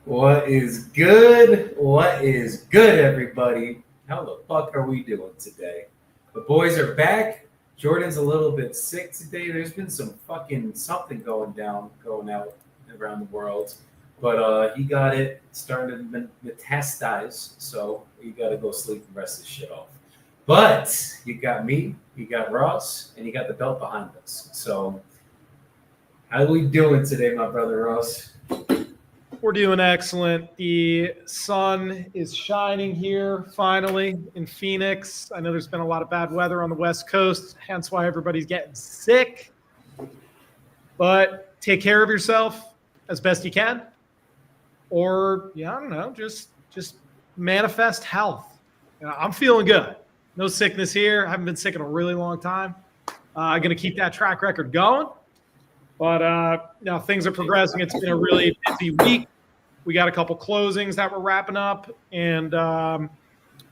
What is good? What is good, everybody? How the fuck are we doing today? The boys are back. Jordan's a little bit sick today. There's been some fucking something going out around the world. But he got it, starting to metastasize, so you gotta go sleep and rest this shit off. But you got me, you got Ross, and you got the belt behind us. So how are we doing today, my brother Ross? We're doing excellent. The sun is shining here finally in Phoenix. I know there's been a lot of bad weather on the West Coast, hence why everybody's getting sick. But take care of yourself as best you can. Or, I don't know, just manifest health. I'm feeling good. No sickness here. I haven't been sick in a really long time. I'm going to keep that track record going. But things are progressing. It's been a really busy week. We got a couple closings that we're wrapping up, and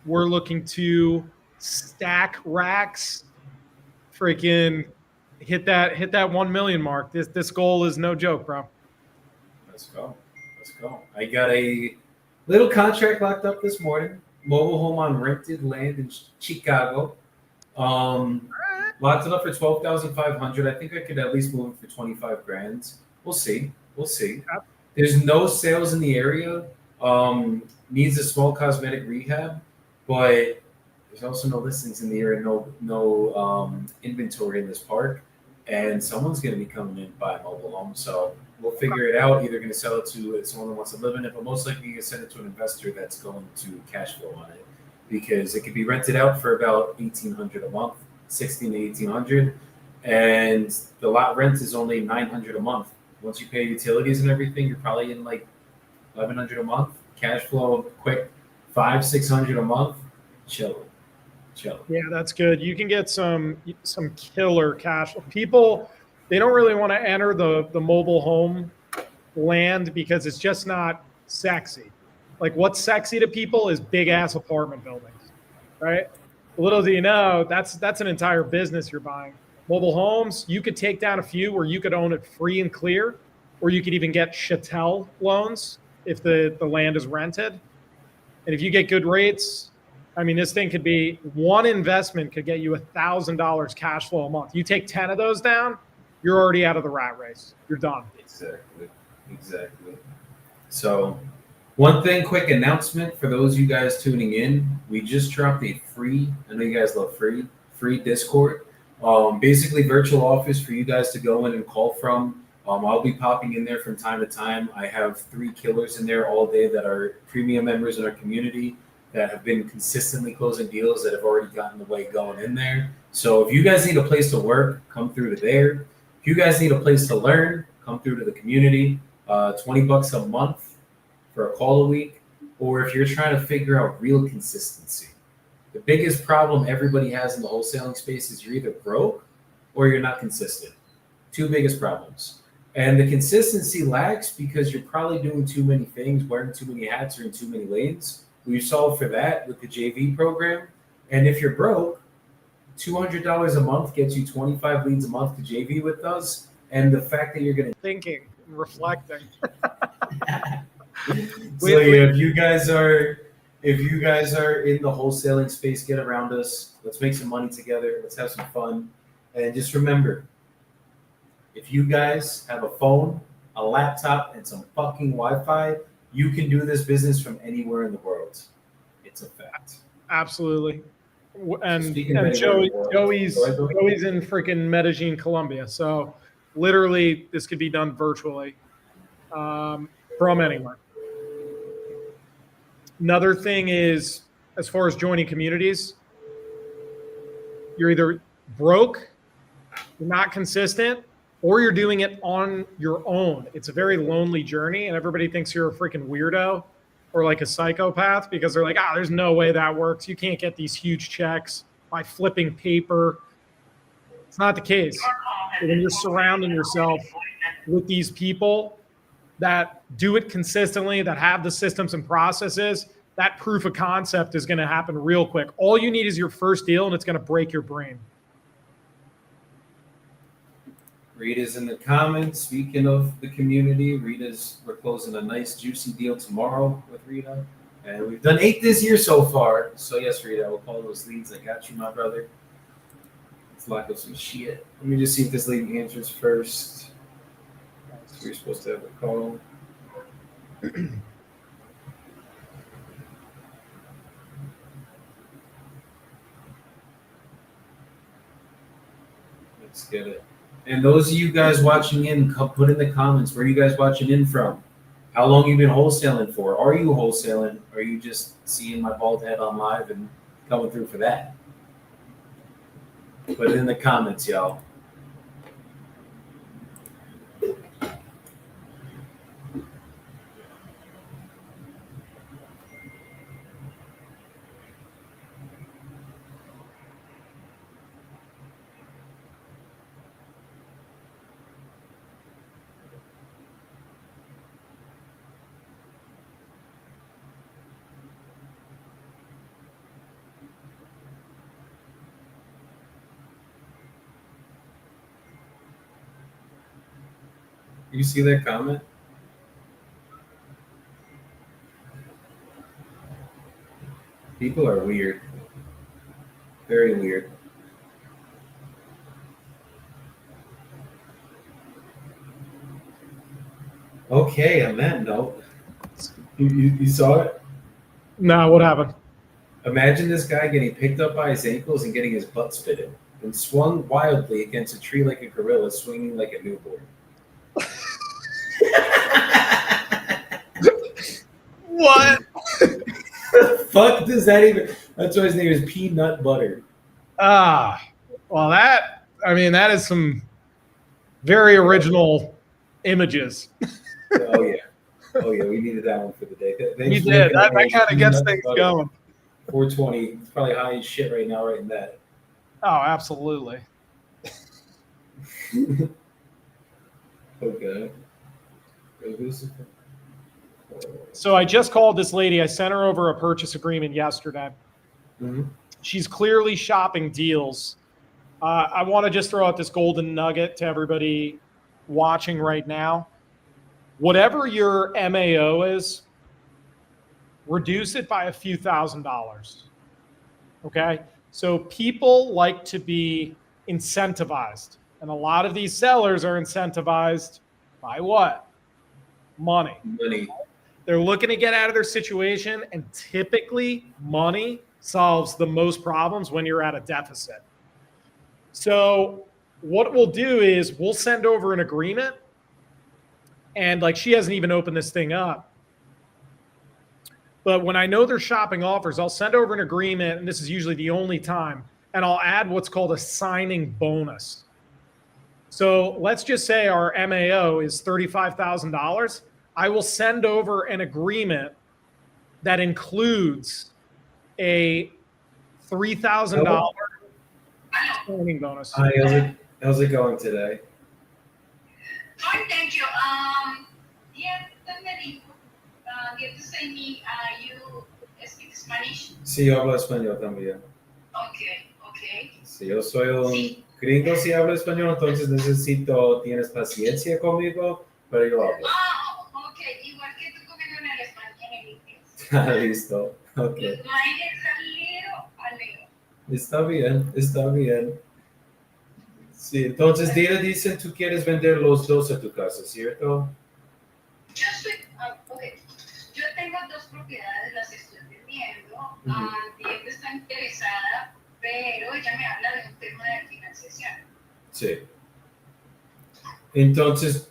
we're looking to stack racks. Freaking hit that 1 million mark. This goal is no joke, bro. Let's go. I got a little contract locked up this morning. Mobile home on rented land in Chicago. Locked it up for $12,500. I think I could at least move it for 25 grand. We'll see. There's no sales in the area. Needs a small cosmetic rehab, but there's also no listings in the area. No inventory in this park, and someone's going to be coming in to buy a mobile home. So we'll figure it out. Either going to sell it to someone that wants to live in it, but most likely you can send it to an investor that's going to cash flow on it, because it could be rented out for about $1,800 a month. 16 to 1800, and the lot rent is only 900 a month. Once you pay utilities and everything, you're probably in like 1100 a month. Cash flow quick, 500-600 a month. Chill. Yeah, that's good. You can get some killer cash. People, they don't really want to enter the mobile home land because it's just not sexy. Like, what's sexy to people is big ass apartment buildings, right? Little do you know, that's an entire business you're buying. Mobile homes, you could take down a few where you could own it free and clear, or you could even get chattel loans if the land is rented. And if you get good rates, I mean, this thing could be, one investment could get you $1,000 cash flow a month. You take 10 of those down, you're already out of the rat race. You're done. Exactly. So one thing, quick announcement for those of you guys tuning in. We just dropped a free, I know you guys love free Discord. Basically virtual office for you guys to go in and call from. I'll be popping in there from time to time. I have 3 killers in there all day that are premium members in our community that have been consistently closing deals, that have already gotten the way going in there. So if you guys need a place to work, come through to there. If you guys need a place to learn, come through to the community. $20 a month for a call a week, or if you're trying to figure out real consistency. The biggest problem everybody has in the wholesaling space is you're either broke or you're not consistent. 2 biggest problems. And the consistency lacks because you're probably doing too many things, wearing too many hats, or in too many lanes. We've solved for that with the JV program. And if you're broke, $200 a month gets you 25 leads a month to JV with us. And the fact that you're going to thinking and reflecting. So yeah, if you guys are in the wholesaling space, get around us. Let's make some money together. Let's have some fun. And just remember, if you guys have a phone, a laptop, and some fucking Wi-Fi, you can do this business from anywhere in the world. It's a fact. Absolutely. And Joey's in freaking Medellin, Colombia. So literally this could be done virtually from anywhere. Another thing is, as far as joining communities, you're either broke, you're not consistent, or you're doing it on your own. It's a very lonely journey, and everybody thinks you're a freaking weirdo or like a psychopath because they're like, there's no way that works. You can't get these huge checks by flipping paper. It's not the case. When you're surrounding yourself with these people that do it consistently, that have the systems and processes, that proof of concept is going to happen real quick. All you need is your first deal, and it's going to break your brain. Rita's in the comments. Speaking of the community, we're closing a nice juicy deal tomorrow with Rita. And we've done 8 this year so far. So yes, Rita, I will call those leads. I got you, my brother. Let's lock up some shit. Let me just see if this lead answers first. So we're supposed to have a call. Let's get it. And those of you guys watching in, put in the comments where you guys watching in from. How long you been wholesaling for? Are you wholesaling? Or are you just seeing my bald head on live and coming through for that? Put it in the comments, y'all. You see that comment? People are weird. Very weird. Okay, on that note, you saw it? No, what happened? Imagine this guy getting picked up by his ankles and getting his butt spitted and swung wildly against a tree like a gorilla, swinging like a newborn. What? Fuck does that even? That's why his name is Peanut Butter. Well, that is some very original images. Oh yeah, we needed that one for the day. You did. That kind of gets things going. 420. It's probably high as shit right now, writing that. Oh, absolutely. Okay. So I just called this lady. I sent her over a purchase agreement yesterday. Mm-hmm. She's clearly shopping deals. I want to just throw out this golden nugget to everybody watching right now. Whatever your MAO is, reduce it by a few $1,000s. Okay? So people like to be incentivized. And a lot of these sellers are incentivized by what? Money. They're looking to get out of their situation, and typically money solves the most problems when you're at a deficit. So what we'll do is we'll send over an agreement, and like she hasn't even opened this thing up. But when I know they're shopping offers, I'll send over an agreement, and this is usually the only time, and I'll add what's called a signing bonus. So let's just say our MAO is $35,000. I will send over an agreement that includes a $3,000 signing bonus. Hi, how's it going today? Fine, thank you. Usted me dijo que tú say me, you speak Spanish. Sí, yo hablo español también. Okay. Sí, yo soy un gringo, si hablo español, entonces tienes paciencia conmigo, pero yo hablo. Okay. Igual que tú conmigo en el español, en el inglés. Listo, ok. Mine es alero. Está bien. Sí, entonces Dina dicen tú quieres vender los dos a tu casa, ¿cierto? Yo tengo 2 propiedades, las estoy vendiendo. Diego está interesada, pero ella me habla de un tema de financiación. Sí. Entonces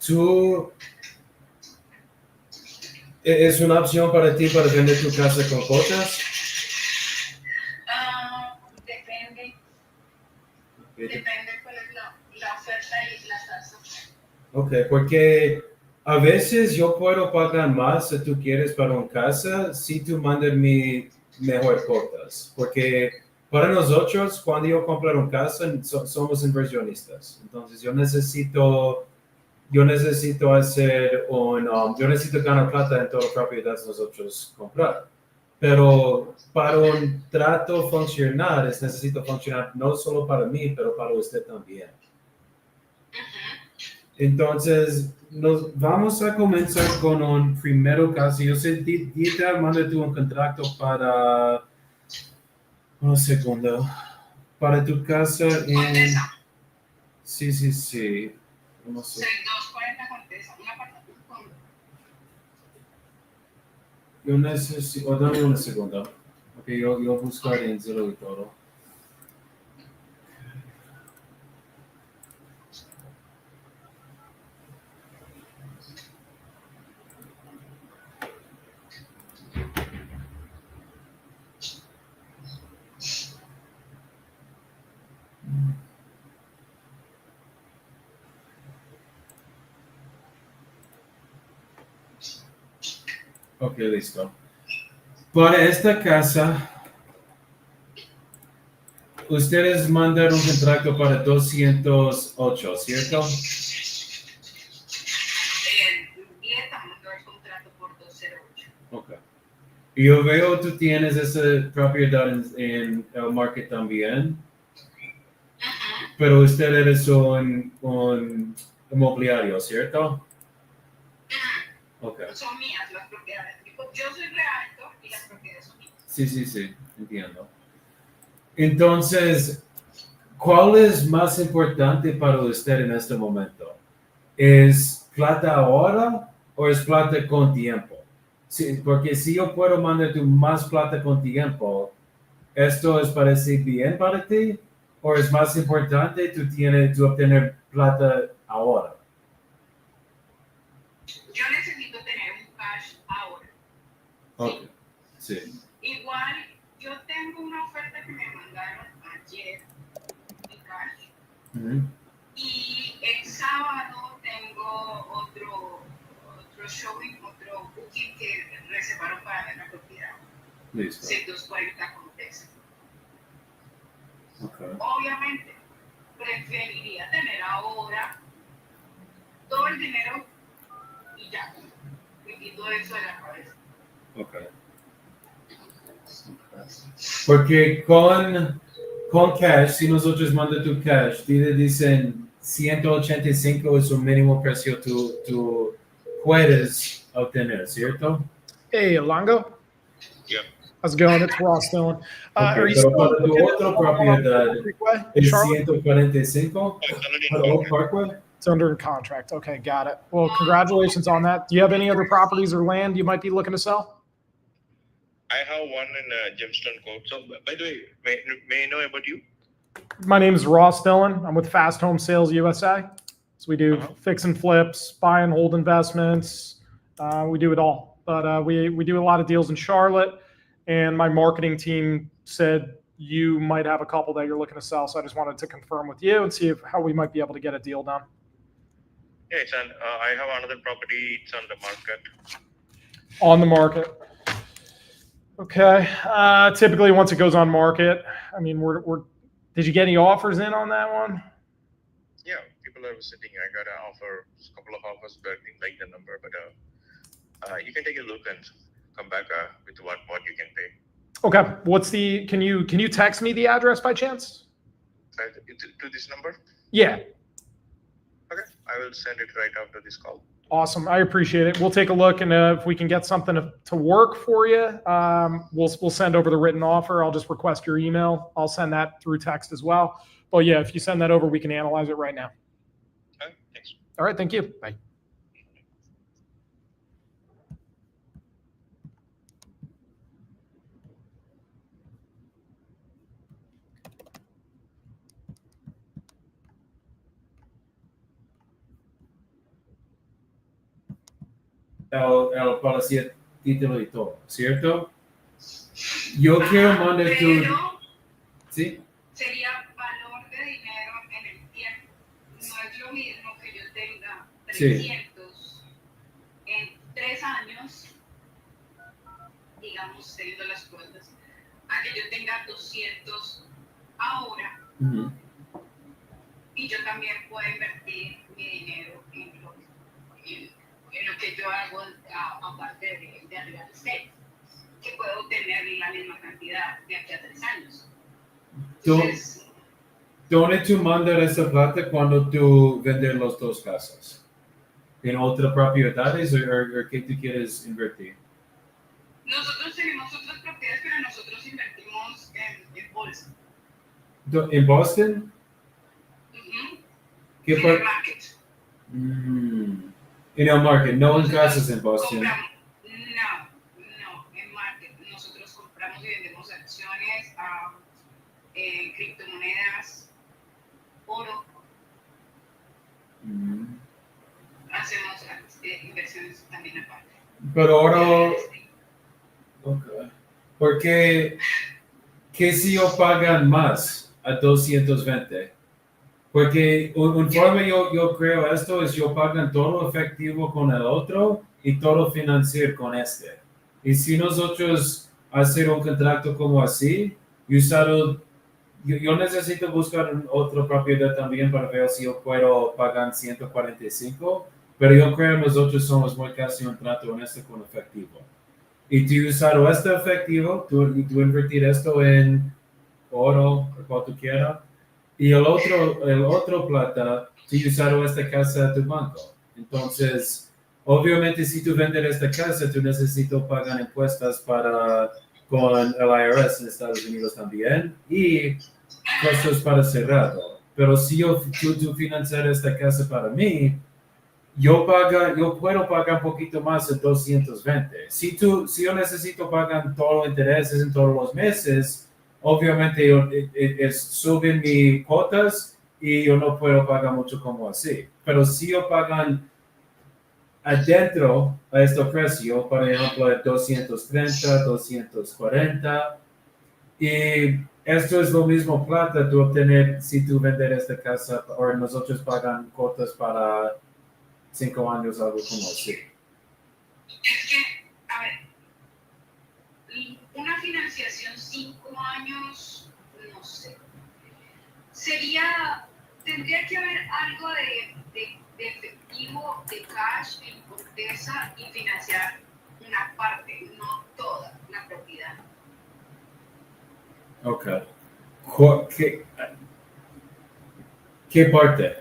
¿es una opción para ti para vender tu casa con cuotas? Depende cuál es la oferta y la tasa. Ok, porque a veces yo puedo pagar más si tú quieres para una casa si tú mandas mi mejor cuotas. Porque para nosotros, cuando yo compro una casa, somos inversionistas. Entonces yo necesito yo necesito ganar plata en toda propiedad nosotros comprar. Pero para un trato funcionar, necesito funcionar no solo para mí, pero para usted también. Entonces, nos vamos a comenzar con un primero caso. Yo sé, Dieter, manda tú un contrato para un segundo. Para tu casa en. Condesa, Sí, sí, sí. No sé. 6240 Condesa, un apartamento con Yo necesito. Oh, dame un segundo. Ok, yo buscar en Zillow y todo. Ok, listo. Para esta casa, ustedes mandaron un contrato para 208, ¿cierto? Dieta mandó el contrato por 208. Ok. Y yo veo tú tienes esa propiedad en el market también, Ajá. pero ustedes son un inmobiliario, ¿cierto? Ok. Son mías las propiedades. Yo soy realtor y las propiedades son mías. Sí, sí, sí, entiendo. Entonces, ¿cuál es más importante para usted en este momento? ¿Es plata ahora o es plata con tiempo? Sí, porque si yo puedo mandarte más plata con tiempo, ¿esto es parece bien para ti? ¿O es más importante tú obtener plata ahora? Yo necesito tener un cash ahora. Ok, sí. Igual, yo tengo una oferta que me mandaron ayer en cash. Ujú, Y el sábado tengo otro showing, otro booking que reservaron para ver la propiedad. listo. 640 con Texas. Ok. Obviamente, preferiría tener ahora todo el dinero y ya. Me quito eso de la cabeza. Ok. Porque con cash, si nosotros mandamos tu cash, dicen 185 es un mínimo precio tú puedes obtener, ¿cierto? Hey, Longo. Yeah. How's it going? It's Ross Dillon. Ok, Are you pero still para tu looking at otra the one on propiedad Oak Creekway in es Charlotte? 145 It's already in para Oak contract. Parkway. It's under contract. Okay, got it. Well, congratulations on that. Do you have any other properties or land you might be looking to sell? I have one in Gemstone Court. So, by the way, may I know about you? My name is Ross Dillon. I'm with Fast Home Sales USA. So we do fix and flips, buy and hold investments. We do it all. But we do a lot of deals in Charlotte. And my marketing team said you might have a couple that you're looking to sell. So I just wanted to confirm with you and see how we might be able to get a deal done. Yeah, I have another property. It's on the market. On the market. Okay. Typically, once it goes on market, I mean, did you get any offers in on that one? Yeah, people are sitting. I got an offer, a couple of offers, but I didn't like the number. But you can take a look and come back with what you can pay. Okay. Can you text me the address by chance? To this number? Yeah. Okay, I will send it right after this call. Awesome. I appreciate it. We'll take a look, and if we can get something to work for you, we'll send over the written offer. I'll just request your email. I'll send that through text as well. But yeah, if you send that over, we can analyze it right now. Okay, thanks. All right. Thank you. Bye. El policía título y todo, ¿cierto? Yo quiero mandar tu. Pero ¿Sí? sería valor de dinero en el tiempo. No es lo mismo que yo tenga 300 en 3 años, digamos, teniendo las cuentas, a que yo tenga 200 ahora. Ujú. Y yo también puedo invertir mi dinero en lo que yo hago aparte de real estate, que puedo obtener la misma cantidad de aquí a 3 años. Entonces, ¿Dónde tú mandas esa plata cuando tú vendes las dos casas? ¿En otras propiedades o qué tú quieres invertir? Nosotros tenemos otras propiedades, pero nosotros invertimos en bolsa. ¿En Boston? Ujú. ¿Qué En el market. En el market, no en Nosotros casas en Boston. compramos, no, en market. Nosotros compramos y vendemos acciones, criptomonedas, oro. Mm. Hacemos inversiones también aparte. Pero ahora, Real estate. okay. Porque, ¿qué si yo pagan más a 220? Porque un forma yo creo esto es yo pagan todo efectivo con el otro y todo financiero con este. Y si nosotros hacer un contrato como así, y yo necesito buscar otra propiedad también para ver si yo puedo pagar 145, pero yo creo que nosotros somos muy casi un trato honesto con efectivo. Y tú usar este efectivo, tú invertir esto en oro, o cual tú quieras, y el otro plata, tú usaron esta casa a tu banco. Entonces, obviamente, si tú vendes esta casa, tú necesitas pagar impuestos con el IRS en Estados Unidos también y costos para cerrado. Pero si tú financiar esta casa para mí, yo puedo pagar un poquito más de 220. Si yo necesito pagar todos los intereses en todos los meses, obviamente suben mis cuotas y yo no puedo pagar mucho como así. Pero si yo pagan adentro a este precio, por ejemplo, de 230, 240, y esto es lo mismo plata tú obtener si tú vender esta casa o nosotros pagan cuotas para 5 años, algo como así. Es que, a ver, una financiación 5 años, no sé. Tendría que haber algo de efectivo, de cash en Corteza y financiar una parte, no toda la propiedad. Ok. ¿Qué parte?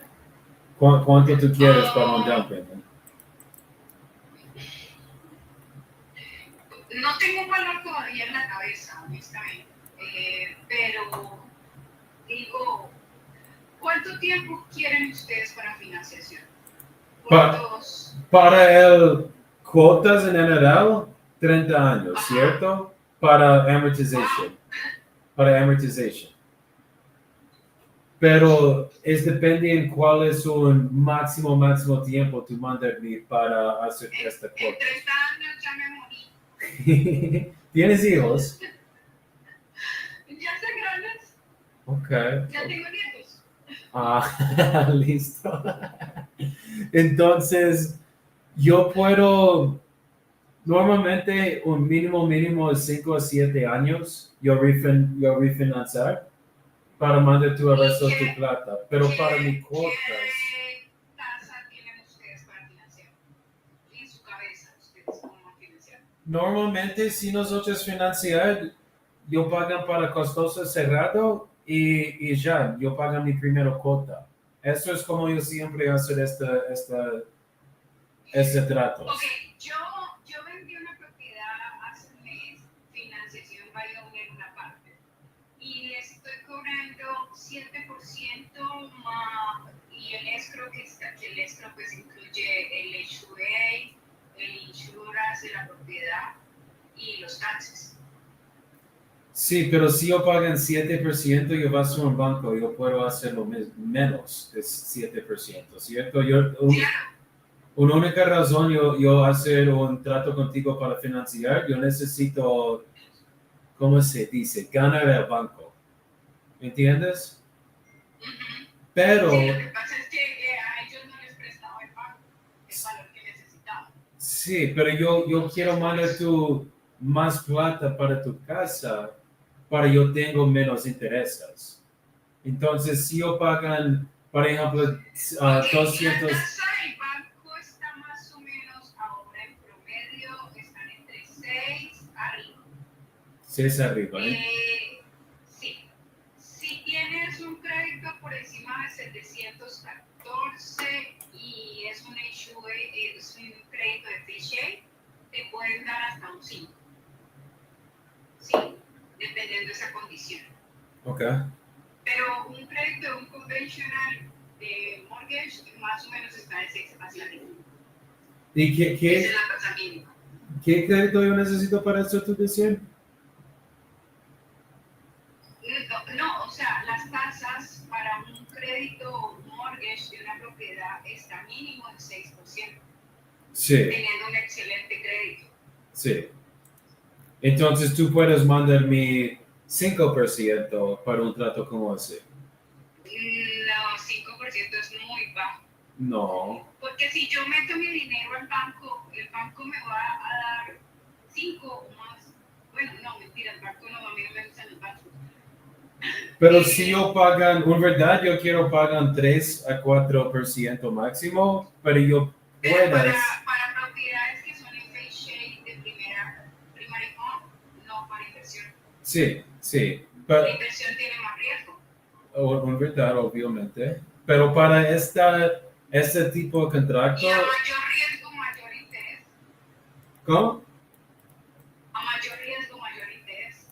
¿Cuánto tú quieres para un down payment? No tengo un valor todavía en la cabeza, honestamente, pero digo, ¿cuánto tiempo quieren ustedes para financiación? ¿Cuántos? Para el cuotas en general, 30 años, Ajá. ¿cierto? Para amortization. Para amortization. Pero depende en cuál es un máximo tiempo tú mandas para hacer esta En cuota. 30 años ya me morí. ¿Tienes hijos? Ya están grandes, Ok. ya tengo nietos. Ah, listo. Entonces, yo puedo, normalmente un mínimo de 5 a 7 años, yo refinanciar para mandar tu resto de tu plata. Pero para mis cuotas, ¿Qué tasa tienen ustedes para financiar? En su cabeza, ustedes cómo financiar. normalmente si nosotros financiar, yo pagan para costoso cerrado y ya, yo pago mi primera cuota. Eso es como yo siempre hacer este trato. Ok, yo vendí una propiedad hace un mes, financiación Wyoming en una parte, y le estoy cobrando 7% más, y el escrow que el escrow pues incluye el HOA, el insurance de la propiedad y los taxes. Sí, pero si yo pagan 7%, yo voy a ser un banco, yo puedo hacerlo menos de 7%, ¿cierto? Claro. Una única razón yo hacer un trato contigo para financiar, yo necesito, ¿cómo se dice? Ganar el banco. ¿Entiendes? Ujú. Pero, Sí, lo que pasa es que a ellos no les prestaba el valor que necesitaban. sí, pero yo quiero mandar tu más plata para tu casa, para yo tengo menos intereses. Entonces, si yo pagan, por ejemplo, Ok, 200, la tasa del banco está más o menos ahora en promedio, están entre 6 arriba. 6 arriba, ¿eh? Sí, si tienes un crédito hasta un 5. Sí, dependiendo de esa condición. Ok. Pero un crédito, un conventional de mortgage, más o menos está de 6 hacia arriba. ¿Y Esa qué, es la tasa mínima. qué crédito yo necesito para esto, tú decías? No, o sea, las tasas para un crédito mortgage de una propiedad está mínimo en 6%, Sí, teniendo un excelente crédito. sí. Entonces tú puedes mandarme 5% para un trato como ese. No, 5% es muy bajo. No. Porque si yo meto mi dinero al banco, el banco me va a dar 5 o más. Bueno, no, mentira, el banco no, a mí no me gustan los bancos. Pero si yo pagan, en verdad yo quiero pagan 3 a 4% máximo, pero yo Pero puedes. para propiedades que son en face shade de primary home, no para inversión. Sí, sí. La Pero, inversión tiene más riesgo. en verdad, obviamente. Pero para este tipo de contrato, Y a mayor riesgo, mayor interés. ¿cómo? A mayor riesgo, mayor interés.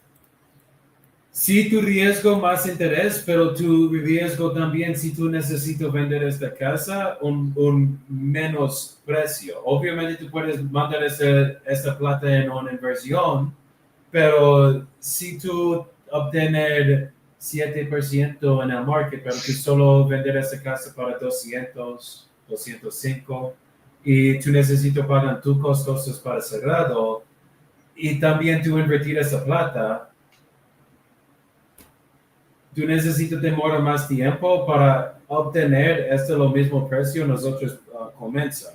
Si tu riesgo más interés, pero tu riesgo también si tú necesitas vender esta casa, un menos precio. Obviamente tú puedes mandar esta plata en una inversión, pero si tú obtener 7% en el market, pero tú solo vender esta casa para 200, 205, y tú necesitas pagar tus costos para cerrado, y también tú invertir esa plata, tú necesitas demorar más tiempo para obtener lo mismo precio nosotros comenzar.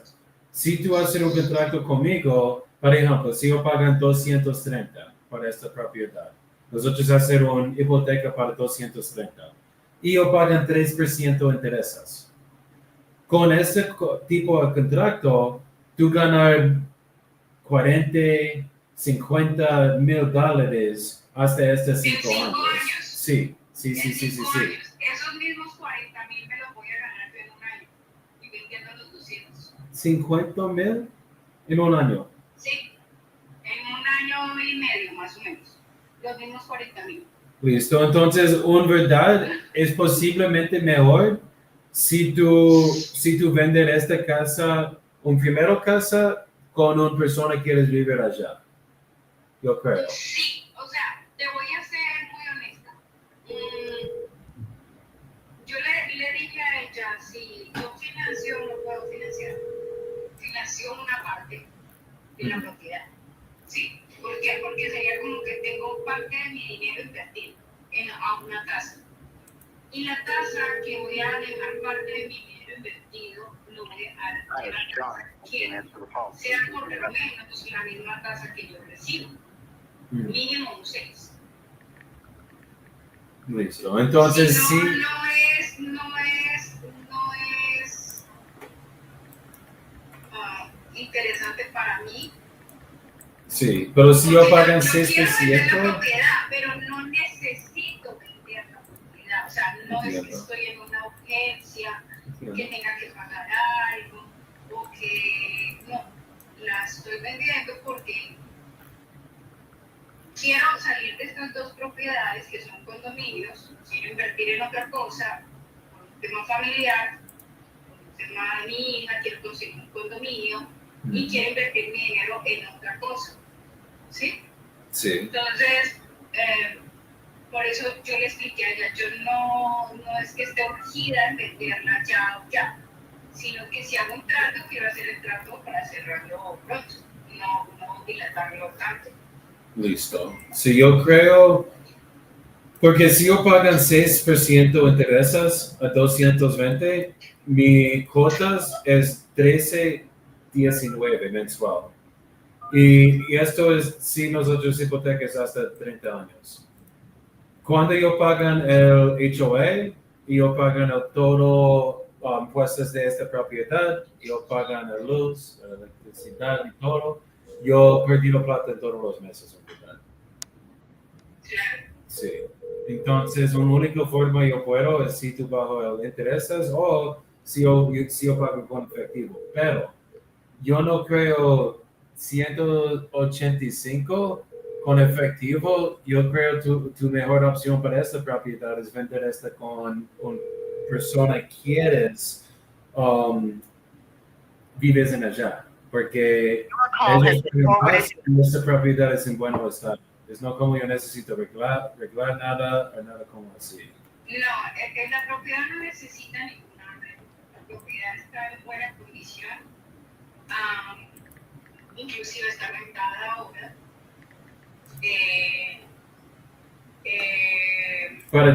Si tú haces un contrato conmigo, por ejemplo, si yo pagan 230 para esta propiedad, nosotros hacer una hipoteca para 230 y yo pagan 3% de intereses. Con este tipo de contrato, tú ganas 40, 50 mil dólares hasta estos 5 En 5 años. años. Sí, sí, En sí, sí, sí, 5 sí. años. Esos mismos 40,000 me los voy a ganar yo en un año. Y vendiendo los 200. 50,000 en un año. Sí. En un año y medio, más o menos. Los mismos 40,000. Listo, entonces, en verdad, es posiblemente mejor si tú vendes esta casa, un primero casa, con una persona que quieres vivir allá. Yo creo. Sí, o sea, te voy a ser muy honesta. Yo le dije a ella, si yo financio, no puedo financiar. Financio una parte de la propiedad. ¿Sí? ¿Por qué? Porque sería como que tengo parte de mi dinero invertido a una tasa. Y la tasa que voy a dejar parte de mi dinero invertido, lo voy a dejar en la tasa que sea por lo menos la misma tasa que yo recibo. Mínimo un 6. Listo, entonces Si sí. no es interesante para mí. Sí, pero si yo pagan Yo quiero vender la 6%, propiedad, pero no necesito vender la propiedad. O sea, no es que entiendo. estoy en una urgencia, que Entiendo. tenga que pagar algo, o que no, la estoy vendiendo porque quiero salir de estas dos propiedades que son condominios, quiero invertir en otra cosa, por un tema familiar, por un tema de mi hija, quiero conseguir un condominio y quiero invertir mi dinero en otra cosa. ¿Sí? Sí. Entonces, por eso yo le expliqué a ella, yo no es que esté urgida en venderla ya o ya, sino que si hago un trato, quiero hacer el trato para cerrarlo pronto, no dilatarlo tanto. Listo. Si yo creo, porque si yo pagan 6% de intereses a 220, mi cuotas es 13.19 mensual. Y esto es si nosotros hipotecas hasta 30 años. Cuando yo pagan el HOA, yo pagan el todo impuestos de esta propiedad, yo pagan la luz, la electricidad y todo, yo perdí la plata en todos los meses, en verdad. Sí. Entonces, una única forma yo puedo es si tú bajo el intereses o si yo pago con efectivo. Pero yo no creo 185 con efectivo. Yo creo tu mejor opción para esta propiedad es vender esta con persona que quieres vives en allá, porque ellos más en esta propiedad es en buen estado. Es no como yo necesito arreglar nada o nada como así. No, es que la propiedad no necesita ningún arreglo. La propiedad está en buena condición. Inclusive está rentada ahora.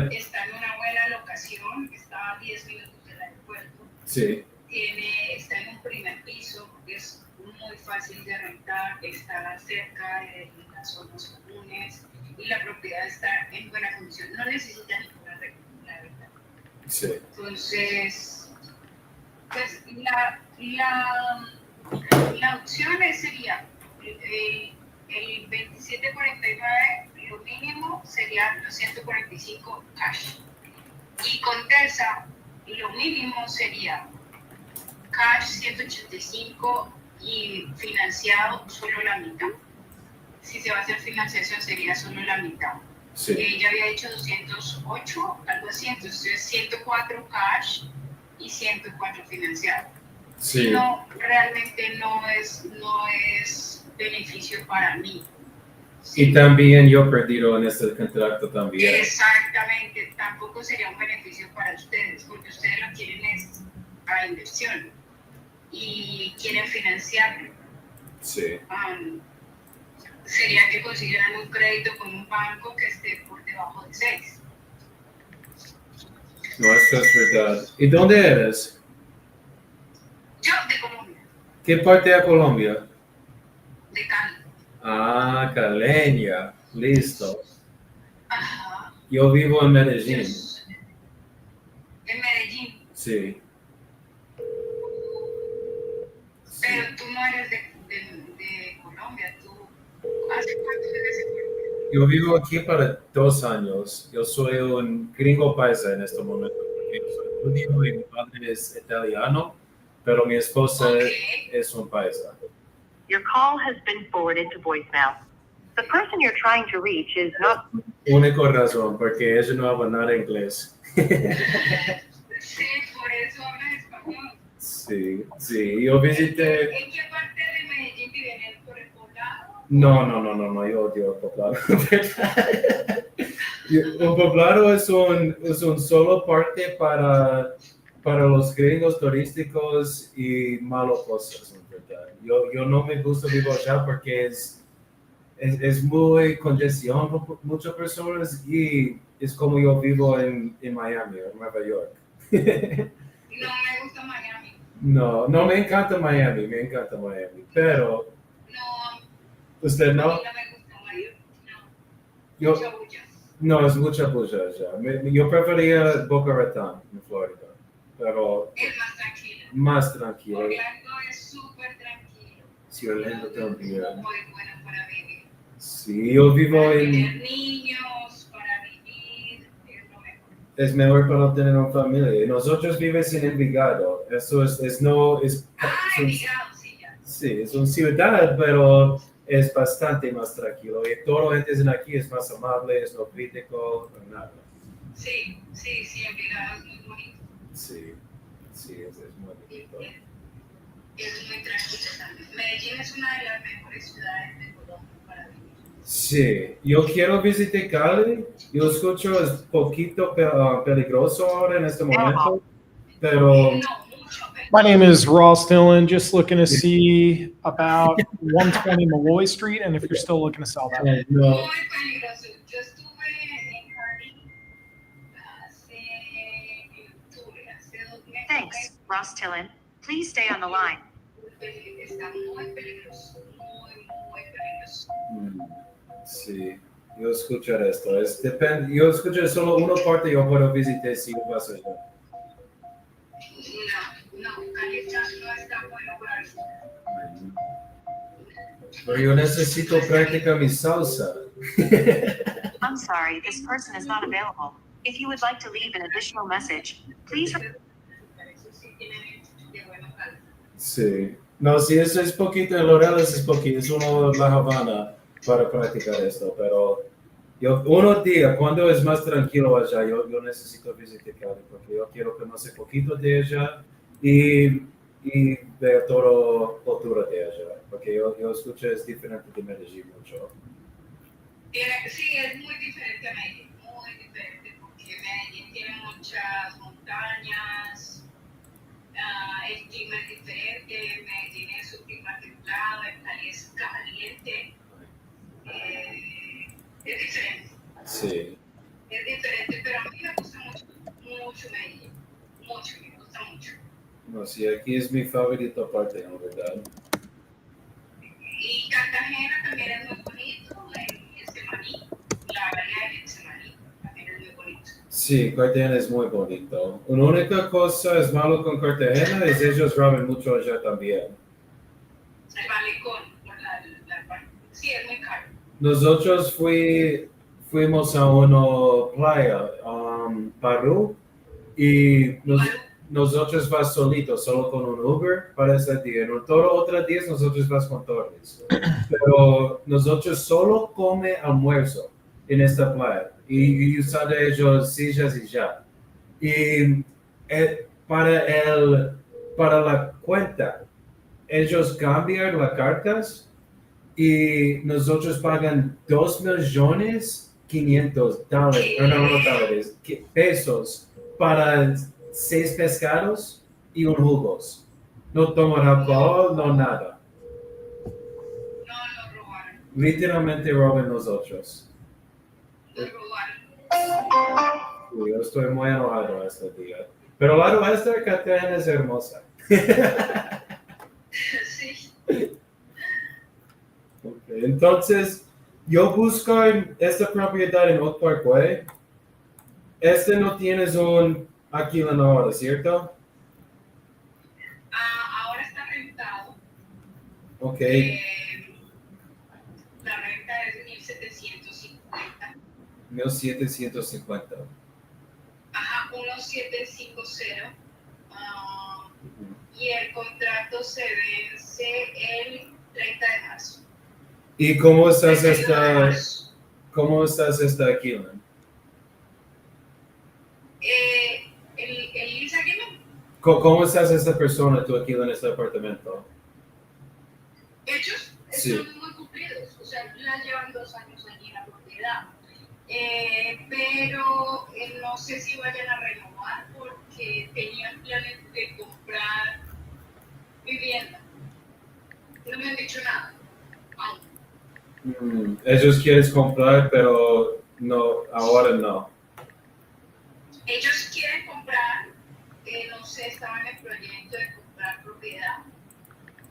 Está en una buena locación, está a 10 minutos del aeropuerto. Sí. Está en un primer piso, es muy fácil de rentar, está cerca de las zonas comunes y la propiedad está en buena condición. No necesita ninguna arreglo, la verdad. Sí. Entonces, pues la opción sería el 2749, lo mínimo sería los 145 cash. Y con TESA, lo mínimo sería cash 185 y financiado solo la mitad. Si se va a hacer financiación sería solo la mitad. Sí. Ella había dicho 208, algo así, entonces 104 cash y 104 financiado. Sí. No, realmente no es beneficio para mí. Y también yo perdido en este contrato también. Exactamente, tampoco sería un beneficio para ustedes, porque ustedes lo quieren es para inversión y quieren financiarlo. Sí. Sería que consiguieran un crédito con un banco que esté por debajo de 6. No, esto es verdad. ¿Y dónde eres? Yo de Colombia, ¿Qué parte de Colombia? de Cali. Ah, caleña. Listo. Ajá. Yo vivo en Medellín. En Medellín. Sí. Pero tú no eres de Colombia, ¿tú hace cuánto vives en Colombia? Yo vivo aquí para 2 años. Yo soy un gringo paisa en este momento. Porque yo soy judío y mi padre es italiano, pero mi esposa es un paisa. Your call has been forwarded to voicemail. The person you're trying to reach is not... Único razón, porque ella no habla nada inglés. Sí, por eso habla español. Sí, sí. Yo visité... ¿En qué parte de Medellín viven? ¿Por el poblado? No, yo odio el poblado. Un poblado es un solo parte para los gringos turísticos y malas cosas, en verdad. Yo no me gusta vivir allá porque es muy congestión con muchas personas y es como yo vivo en Miami o en Nueva York. No me gusta Miami. No me encanta Miami, pero... No. ¿Usted no? A mí no me gusta Miami, no. Mucha bulla. No, es mucha bulla allá. Yo prefería Boca Raton, en Florida, pero... Es más tranquilo. Más tranquilo. Orlando es súper tranquilo. Sí, Orlando también. Es muy bueno para vivir. Sí, yo vivo para en... tener niños, para vivir, es lo mejor. Es mejor para tener una familia. Nosotros vivimos en Envigado. Eso es Envigado, sí, ya. Sí, es una ciudad, pero es bastante más tranquilo. Y toda la gente aquí es más amable, es no crítico, no nada. Sí, Envigado es muy bonito. Sí, es muy bonito. Es muy tranquilo también. Medellín es una de las mejores ciudades de Colombia para vivir. Sí, yo quiero visitar Cali. Yo escucho es poquito peligroso ahora en este momento, pero... No, mucho peligroso. My name is Ross Dillon, just looking to see about 120 Malloy Street, and if you're still looking to sell that. No. Muy peligroso. Yo estuve en Cali en octubre, hace 2 meses. Thanks, Ross Dillon. Please stay on the line. Está muy peligroso, muy peligroso. Sí, yo escucho esto. Yo escucho solo una parte yo puedo visitar si vas allá. No, Cali no está bueno para visitar. Pero yo necesito practicar mi salsa. I'm sorry, this person is not available. If you would like to leave an additional message, please... Sí. No, si eso es poquito, en Loreles es poquito, es uno de La Habana para practicar esto, pero unos días, cuando es más tranquilo allá, yo necesito visitar Cali, porque yo quiero conocer poquito de allá y ver toda la cultura de allá, porque yo escucho es diferente de Medellín mucho. Sí, es muy diferente a Medellín, muy diferente, porque Medellín tiene muchas montañas, el clima es diferente, Medellín es un clima templado, el Cali es caliente, es diferente. Sí. Es diferente, pero a mí me gusta mucho, mucho Medellín, mucho, me gusta mucho. No, sí, aquí es mi favorito parte, en verdad. Y Cartagena también es muy bonito, en Semaní, la área de Semaní también es muy bonito. Sí, Cartagena es muy bonito. Una única cosa es malo con Cartagena es ellos roban mucho allá también. El malecón, sí, es muy caro. Nosotros fuimos a una playa, Perú, y nosotros vas solitos, solo con un Uber para ese día. En todos los otros días nosotros vas con todos. Pero nosotros solo come almuerzo en esta playa y usar ellos sillas y ya. Y para la cuenta, ellos cambian las cartas y nosotros pagan $2.500.000, no dólares, pesos para 6 pescados y un jugos. No toman alcohol, no nada. No, nos robaron, Literalmente roban nosotros. nos robaron. Yo estoy muy enojado este día. Pero la oeste de Cartagena es hermosa. Sí. Okay, entonces, yo busco esta propiedad en Oak Parkway. Este no tienes un alquiler ahora, ¿cierto? Ahora está rentado. Ok. La renta es 1,750. 1,750. Ajá, 1,750. Y el contrato se vence el 30 de marzo. ¿Y cómo estás 31 de marzo. cómo estás esta alquiler? El lease agreement, ¿Cómo estás esta persona, tu alquiler en este apartamento? ellos Sí. son muy cumplidos, o sea, ya llevan 2 años allí en la propiedad. Pero no sé si vayan a renovar porque tenían planes de comprar vivienda. No me han dicho nada aún. Ellos quieren comprar, pero no, ahora no. Ellos quieren comprar, no sé, estaban en el proyecto de comprar propiedad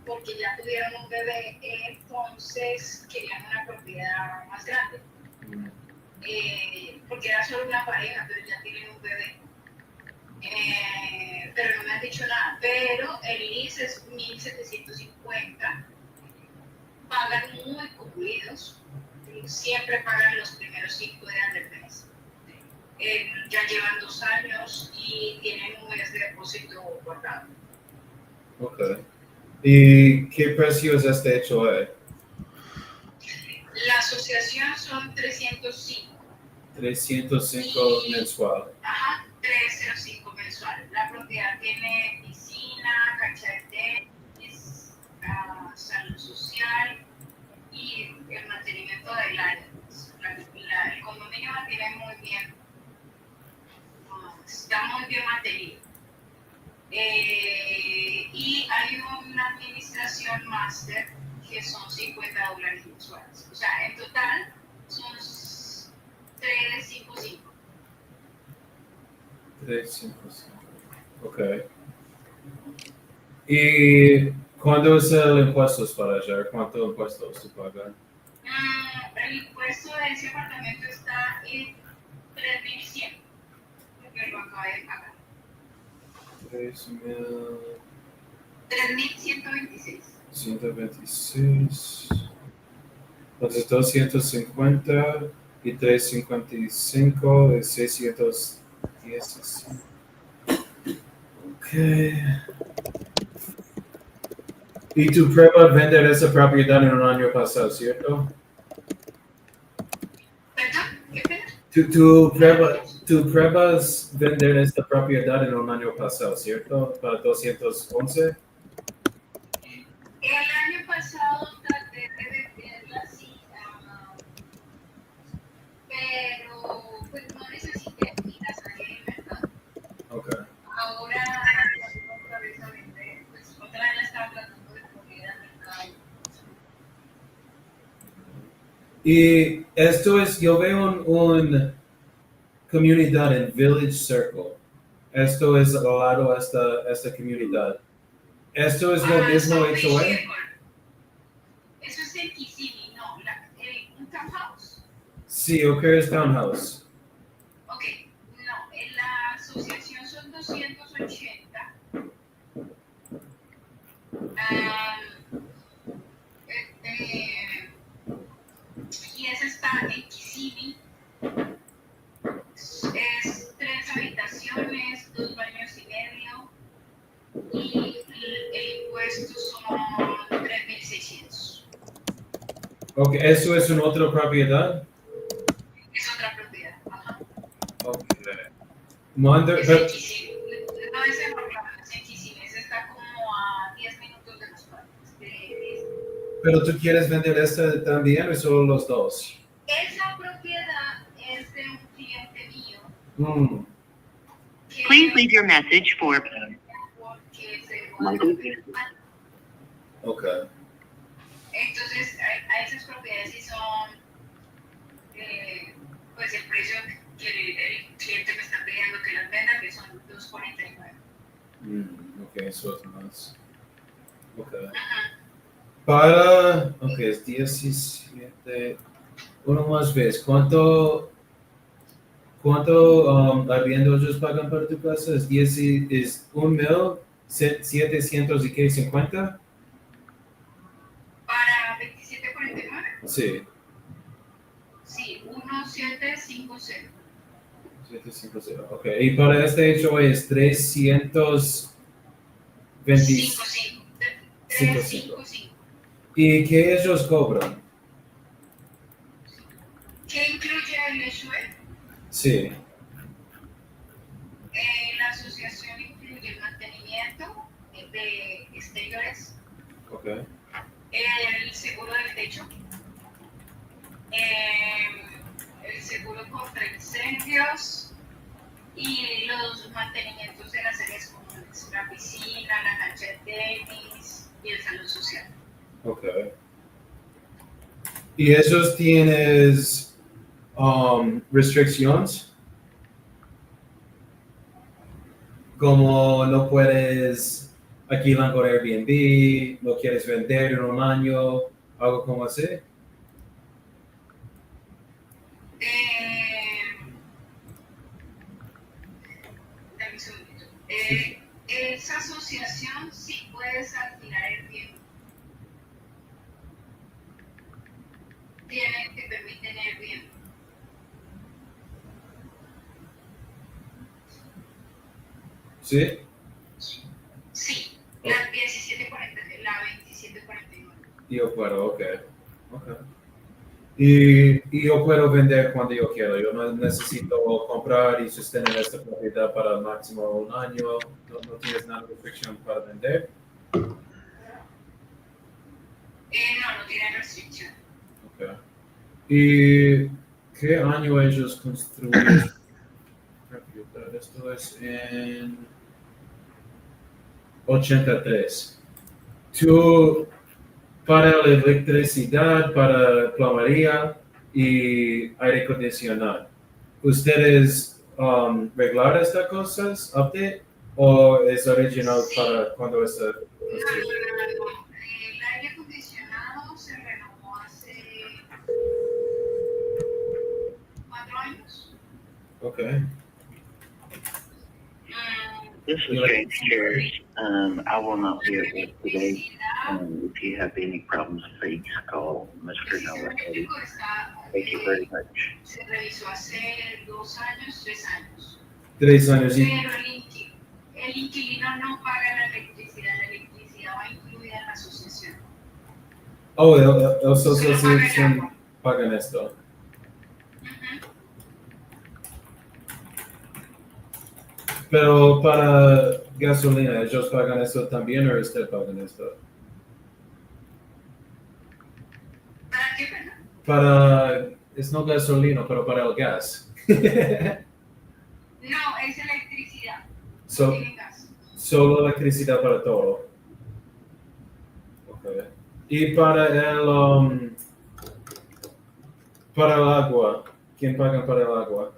porque ya tuvieron un bebé, entonces querían una propiedad más grande. Porque era solo una pareja, pero ya tienen un bebé. Pero no me han dicho nada. Pero el lease es 1,750. Pagan muy cumplidos. Siempre pagan los primeros 5 días del mes. Ya llevan 2 años y tienen un mes de depósito guardado. Ok. ¿Y qué precio es este hecho? La asociación son 305. 305 mensual. Ajá, 305 mensual. La propiedad tiene piscina, cancha de tenis, salud social y el mantenimiento del área. El condominio mantiene muy bien, está muy bien mantenido. Y hay una administración máster que son $50 mensuales. O sea, en total son 355. 355. Ok. ¿Y cuándo es el impuesto para allá? ¿Cuánto impuestos se pagan? El impuesto de ese apartamento está en 3,100, porque lo acabé de pagar. 3,126. 126. Entonces 250 y 355 de 610. Ok. Y tu prueba vender esa propiedad en un año pasado, ¿cierto? ¿Perdón? ¿Qué pena? Tu pruebas vender esta propiedad en un año pasado, ¿cierto? Para 211. El año pasado traté de venderla así, pero pues no necesité ni la saqué del mercado. Okay. Ahora salió otra vez a vender, pues otra vez la estaba tratando de poner al mercado. Y esto es, yo veo un comunidad en Village Circle. Esto es al lado de esta comunidad. Esto es lo mismo South hecho, Circle. Eso es en Kissimmee, no, un townhouse. Sí, o que es townhouse. Ok, no, en la asociación son 280. Ah, y esa está en Kissimmee. Es 3 habitaciones, 2 baños y medio. Y el impuesto son 3.600. Ok, eso es una otra propiedad. Es otra propiedad. Ajá. Ok. Manda, Es en Kissimmee. No es en Orlando, es en Kissimmee. Esa está como a 10 minutos de los parques. pero tú quieres vender esta también o solo los dos? Esa propiedad es de un cliente mío. Mm. Que Please leave your message for porque se va a... Ok. Entonces, a esas propiedades sí son, pues el precio que el cliente me está pidiendo que las venda, que son 249. Ok, eso es más. Ok. Ajá. Ok, es 17. Uno más vez. ¿Cuánto arriendo ellos pagan por tu casa? Es 1,700 y qué, 50? Para 2749, Sí. sí, 1750. 750. Ok. Y para este hecho es 325. 55. 55. 355. ¿Y qué ellos cobran? ¿Qué incluye el HUE? Sí. La asociación incluye el mantenimiento de exteriores, Ok. el seguro del techo, el seguro contra incendios y los mantenimientos de las áreas comunes, la piscina, la cancha de tenis y el salón social. Ok. ¿Y esos tienes restricciones? Como no puedes alquilar por Airbnb, no quieres vender en un año, algo como así. Dame un segundito. Esa asociación sí puedes alquilar Airbnb. Tienen que permiten Airbnb. ¿Sí? Sí, la 1740, la 2749. Yo puedo, ok. Okay. Y yo puedo vender cuando yo quiero. Yo no necesito comprar y sostener esta propiedad para el máximo un año. No tienes nada de restricción para vender. No, no tienen restricción. Okay. ¿Y qué año ellos construyeron esta propiedad? Esto es en 83. Tú, para la electricidad, para plomería y aire acondicionado, ¿ustedes arreglar estas cosas, update, o es original Sí. para cuando está No, construido? no. El aire acondicionado se renovó hace 4 años. Okay. This is James Chairs. I will not be at work today. Electricidad, If you have any problems, please call el Mr. sistema Noah Eddy. eléctrico está, Thank you very much. se revisó hace 2 años, 3 años. 3 años y Pero el inquilino no paga la electricidad va incluida en la asociación. Oh, los Solo socios paga el sí agua. pagan esto. Ujú. Pero para gasolina, ¿ellos pagan esto también o usted pagan esto? ¿Para qué, perdón? Para, es no gasolina, pero para el gas. No, es electricidad. No So- tienen gas. Solo electricidad para todo. Okay. Y para el agua, ¿quién paga para el agua?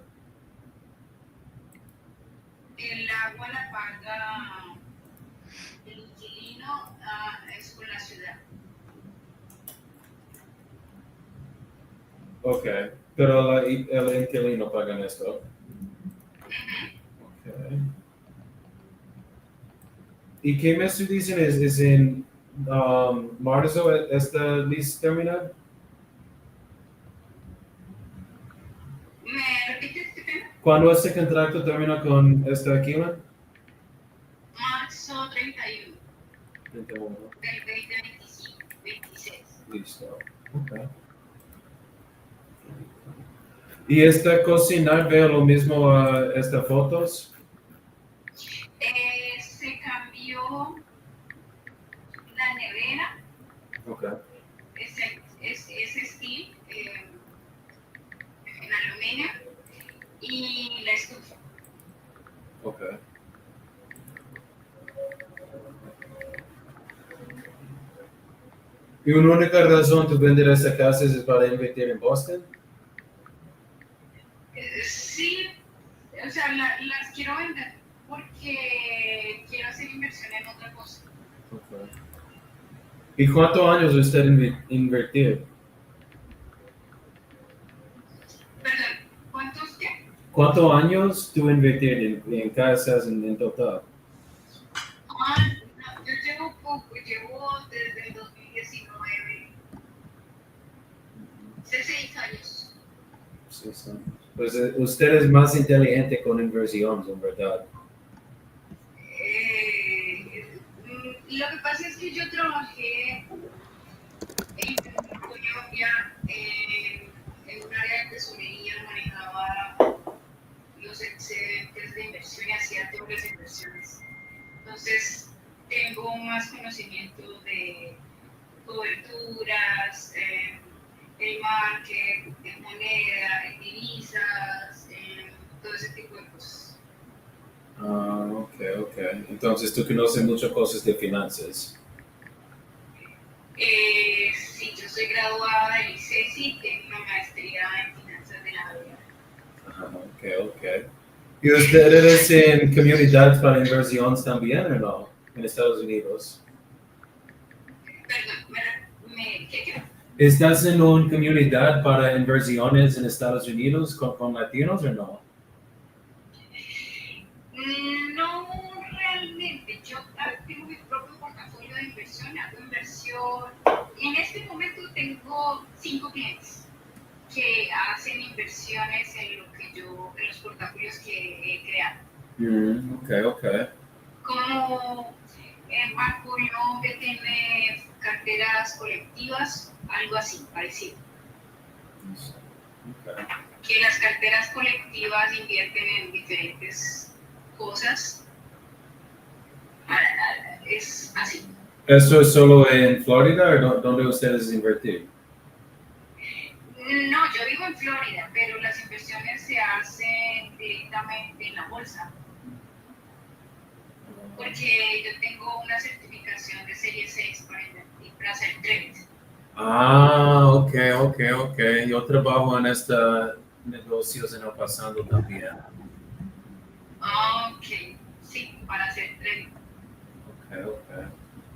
El agua la paga el inquilino, es con la ciudad. Okay. Pero el inquilino paga esto. Okay. ¿Y qué mes tú dicen es en marzo esta lease termina? ¿Me repites qué tema? ¿Cuándo este contrato termina con esta Aquila? Marzo 31 21. del 2025, 26. Listo. Okay. ¿Y esta cocinar veo lo mismo a estas fotos? Se cambió la nevera, Okay. es steel, en aluminio, y la estufa. Okay. ¿Y una única razón de vender esta casa es para invertir en Boston? Sí, o sea, las quiero vender porque quiero hacer inversión en otra cosa. Okay. ¿Y cuántos años usted invertir? Perdón, ¿cuántos qué? ¿Cuántos años tú invertir en casas en total? No, yo llevo poco, llevo desde el 2019, hace 6 años. Sí, sí. Pues usted es más inteligente con inversiones, en verdad. Lo que pasa es que yo trabajé en Colombia en un área de tesorería, manejaba los excedentes de inversión y hacía dobles inversiones. Entonces, tengo más conocimiento de coberturas, el market, de moneda, en divisas, todo ese tipo de cosas. Ah, ok. Entonces tú conoces muchas cosas de finanzas. Sí, yo soy graduada del ICESI, tengo una maestría en finanzas de la vida. Ajá, ok. ¿Y ustedes en comunidad para inversiones también o no? En Estados Unidos. Perdón, ¿qué? ¿Estás en una comunidad para inversiones en Estados Unidos con latinos o no? No realmente, yo tengo mi propio portafolio de inversión, hago inversión. En este momento tengo 5 clientes que hacen inversiones en en los portafolios que he creado. Ok. Como en Banco Colombia tiene carteras colectivas, algo así, parecido. Okay. Que las carteras colectivas invierten en diferentes cosas. Es así. ¿Esto es solo en Florida o donde ustedes invertir? No, yo vivo en Florida, pero las inversiones se hacen directamente en la bolsa. Porque yo tengo una certificación de serie 6 para invertir, para hacer trades. Ah, ok. Yo trabajo en negocios en el pasado también. Ok, sí, para hacer trading. Ok.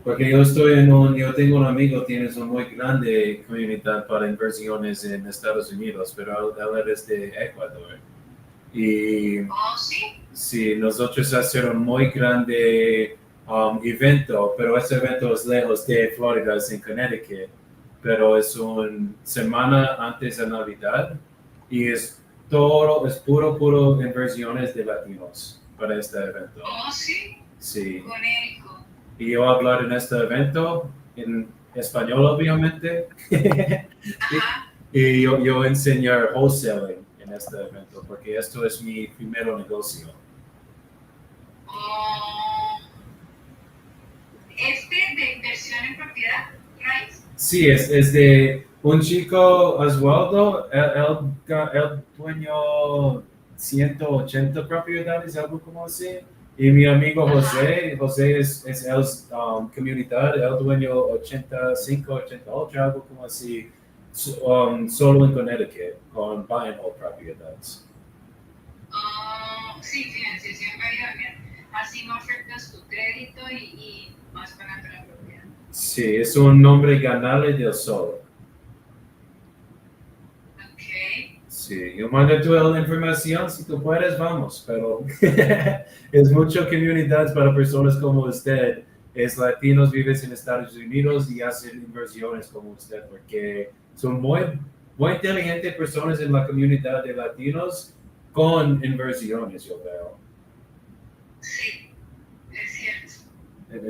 Porque yo tengo un amigo, tienes una muy grande comunidad para inversiones en Estados Unidos, pero él es de Ecuador. Y Oh, sí. sí, nosotros hacemos un muy grande evento, pero ese evento es lejos de Florida, es en Connecticut, pero es una semana antes de Navidad y es puro inversiones de latinos para este evento. Oh, sí. Sí. Con Érico. Y yo hablar en este evento, en español, obviamente. Ajá. Y yo enseñar wholesaling en este evento, porque esto es mi primer negocio. O de inversión en propiedad, raíz. Sí, es de un chico, Oswaldo, él dueño 180 propiedades, algo como así. Y mi amigo José es el comunidad, él dueño 85, 88, algo como así, solo en Connecticut, con buy and hold propiedades. Sí, financiación variable. Así no afectas tu crédito y más pagando la propiedad. Sí, es un nombre ganable del sol. Ok. Sí, yo mando toda la información, si tú puedes, vamos, pero es mucha comunidad para personas como usted, es latinos, vives en Estados Unidos y hacen inversiones como usted, porque son muy inteligentes personas en la comunidad de latinos con inversiones, yo veo. Sí, es cierto.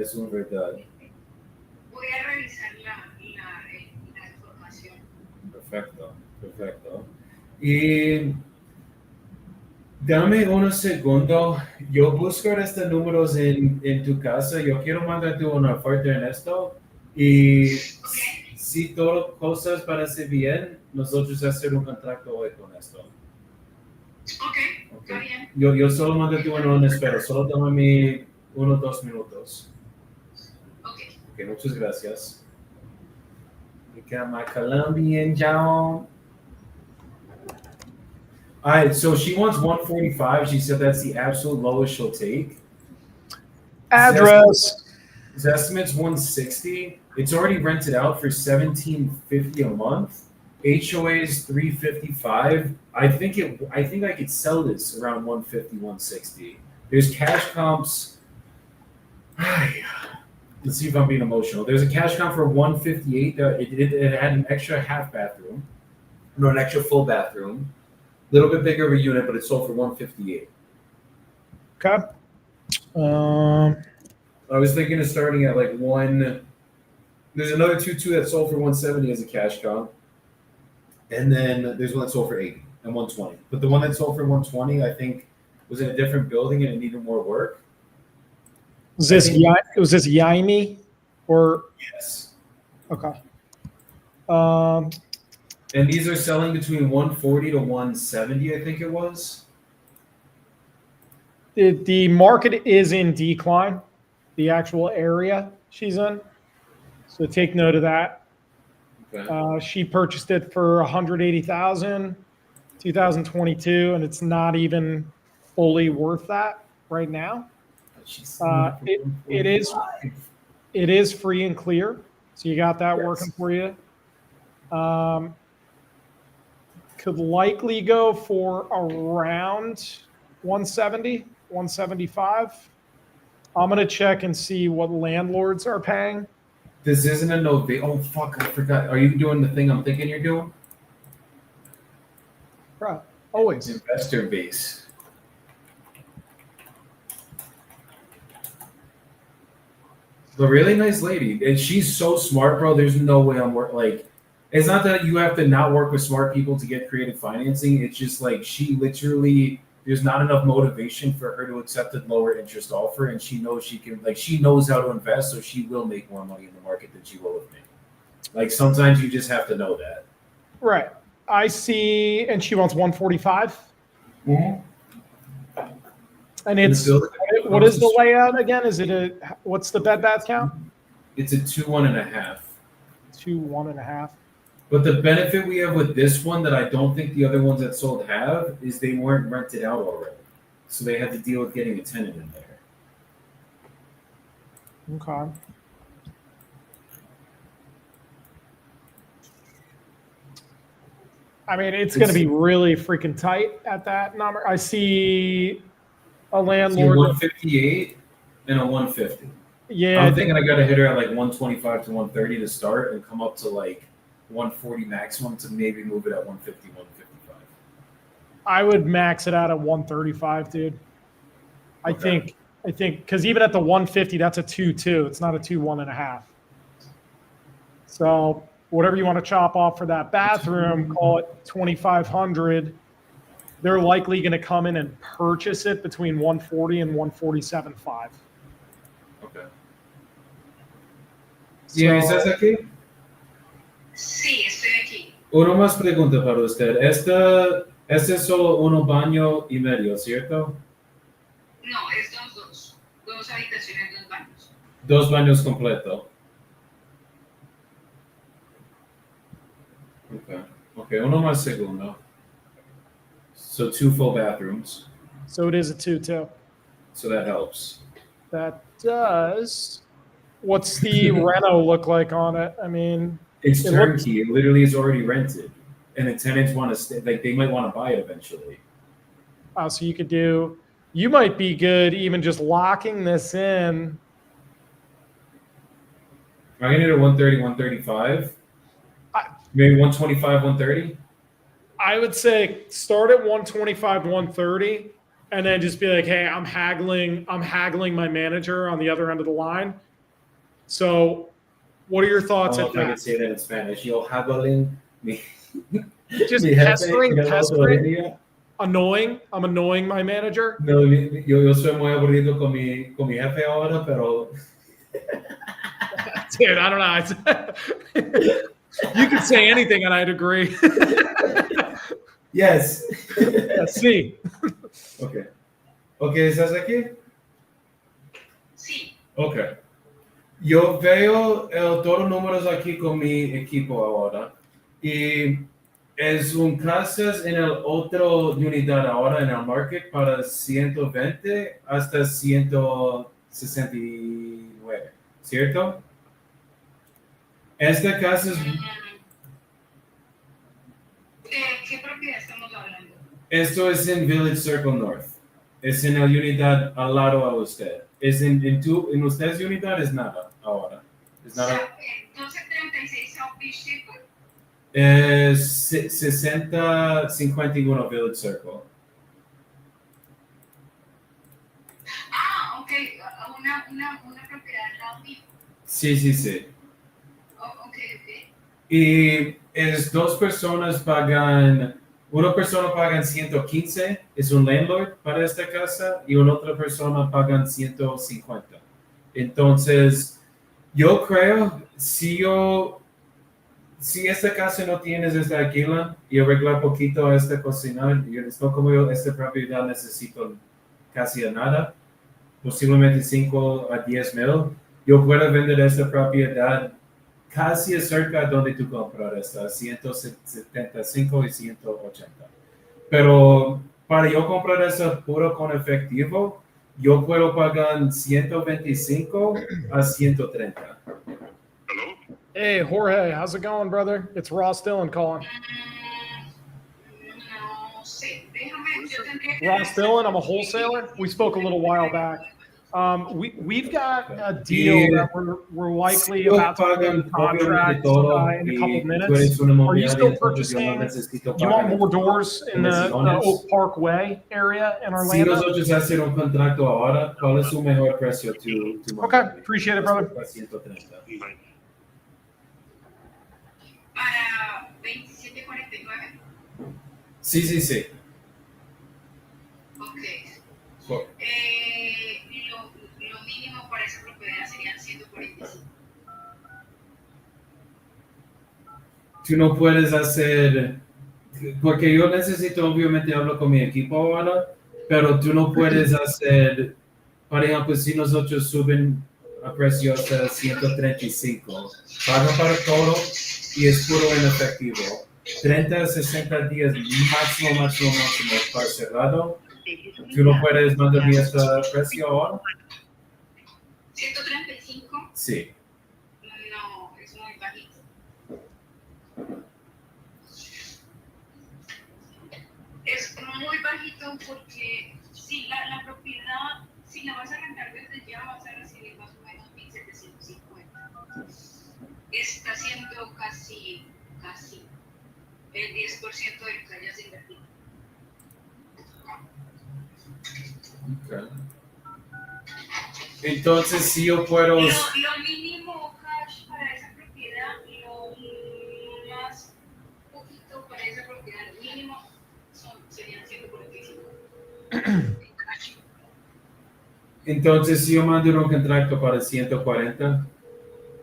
Es una verdad. Voy a revisar la información. Perfecto, perfecto. Y dame un segundo. Yo busco estos números en tu casa. Yo quiero mandarte una oferta en esto. Y Ok. si todo cosas parece bien, nosotros hacer un contrato hoy con esto. Ok, está bien. Yo solo mandate una espera. Solo dame 1 o 2 minutos. Ok. Muchas gracias. We got my Colombian John. All right, so she wants 145. She said that's the absolute lowest she'll take. Address. His estimate's 160. It's already rented out for $17.50 a month. HOA is $355. I think I could sell this around 150, 160. There's cash comps. Let's see if I'm being emotional. There's a cash comp for 158. It had an extra half bathroom, no, an extra full bathroom. A little bit bigger of a unit, but it sold for 158. Okay. I was thinking of starting at like one. There's another 2.2 that sold for 170 as a cash comp, and then there's one that sold for 80 and 120. But the one that sold for 120, I think, was in a different building and it needed more work. Was this Yaimi or Yes. okay? And these are selling between 140 to 170, I think it was. The market is in decline, the actual area she's in. So take note of that. Okay. She purchased it for 180,000, 2022, and it's not even fully worth that right now. She's It is free and clear, so you got that working for you. Could likely go for around 170, 175. I'm gonna check and see what landlords are paying. This isn't a no. Oh fuck! I forgot. Are you doing the thing I'm thinking you're doing? Right, always. Investor base. A really nice lady, and she's so smart, bro. There's no way I'm like. It's not that you have to not work with smart people to get creative financing. It's just like she literally. There's not enough motivation for her to accept a lower interest offer, and she knows she can. Like she knows how to invest, so she will make more money in the market than she will with me. Like sometimes you just have to know that. Right. I see, and she wants 145. Mm-hmm. And it's what is the layout again? Is it what's the bed bath count? It's a 2 1.5. 2 1.5. But the benefit we have with this one that I don't think the other ones that sold have is they weren't rented out already, so they had to deal with getting a tenant in there. Okay. I mean, it's going to be really freaking tight at that number. I see a landlord. 158 and a 150. Yeah, I'm thinking I got to hit her at like 125 to 130 to start and come up to like 140 maximum to maybe move it at 150, 155. I would max it out at 135, dude. I think because even at the 150, that's a 2-2. It's not a 2 1.5. So whatever you want to chop off for that bathroom, call it 2,500. They're likely going to come in and purchase it between 140 and 147.5. Okay. Bien, ¿estás aquí? Sí, estoy aquí. Una más pregunta para usted. Este es solo uno baño y medio, ¿cierto? No, es dos habitaciones, dos baños. 2 baños completo. Okay, uno más segundo. So 2 full bathrooms. So it is a 2-2. So that helps. That does. What's the reno look like on it? I mean, It's It turnkey. It literally is already rented. And the tenants want to stay, like they might want to buy it eventually. so you might be good even just locking this in. I'm gonna need a 130, 135. Maybe 125, 130. I would say start at 125, 130, and then just be like, hey, I'm haggling my manager on the other end of the line. So what are your I thoughts don't know at if I that? could say that in Spanish. Yo haggling me. Just mi jefe pestering, del otro día. annoying. I'm annoying my manager. No, yo soy muy aburrido con mi jefe ahora, pero Dude, I don't know. You could say anything and I'd agree. yes. Sí. Okay. Okay, ¿estás aquí? Sí. Okay. Yo veo todos los números aquí con mi equipo ahora. Y es un casas en el otro unidad ahora en el market para 120 hasta 169, ¿cierto? Esta casa es, ¿De qué propiedad estamos hablando? esto es en Village Circle North. Es en la unidad al lado a usted. Es en ustedes unidad es nada ahora. Es nada. 1236 South Beach Circle. 6051 Village Circle. Ah, ok, una propiedad al lado mío. Sí. Oh, ok. Y es dos personas una persona paga 115, es un landlord para esta casa, y una otra persona paga 150. Entonces, yo creo, si esta casa no tienes esta alquilan y arreglar poquito a esta cocina, y esto como yo, esta propiedad necesito casi a nada, posiblemente 5 a 10 mil, yo puedo vender esta propiedad casi cerca de donde tú compras esta, 175 y 180. Pero para yo comprar esa puro con efectivo, yo puedo pagar 125 a 130. Hello? Hey, Jorge, how's it going, brother? It's Ross Dillon calling. No sé, déjame, yo tendría que... Ross Dillon, I'm a wholesaler. We spoke a little while back. We've got a deal that we're likely about to put in contract in a couple of minutes. Are you still purchasing? You want more doors in the Oak Park Way area in Si Orlando? nosotros hacer un contrato ahora, ¿cuál es su mejor precio? Okay, appreciate it, brother. 130. Para 2749. Sí. Ok. So, Lo mínimo para esa propiedad serían 145. tú no puedes hacer, porque yo necesito, obviamente hablo con mi equipo ahora, pero tú no puedes hacer, por ejemplo, si nosotros suben a precio hasta 135, pagan para todo y es puro en efectivo. 30 a 60 días máximo para cerrado. ¿Tú no puedes mandarme este precio ahora? 135. Sí. No, es muy bajito. Es muy bajito porque si la propiedad, si la vas a rentar desde ya, vas a recibir más o menos 1,750. Está siendo casi el 10% de lo que hayas invertido. Okay. Entonces, si yo puedo... Lo mínimo cash para esa propiedad, lo Entonces, si yo mando un contrato para 140,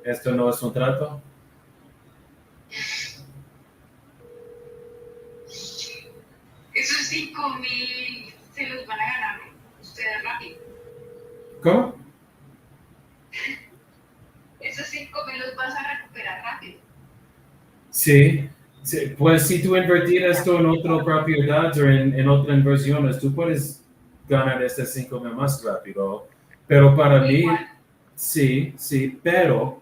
esto no es un trato. Esos 5,000 se los van a ganar ustedes rápido. ¿Cómo? Esos 5,000 los vas a recuperar rápido. Sí. Sí, pues si tú invertir esto en otra propiedad o en otras inversiones, tú puedes ganar este 5,000 más rápido. Pero para mí, Igual. sí, pero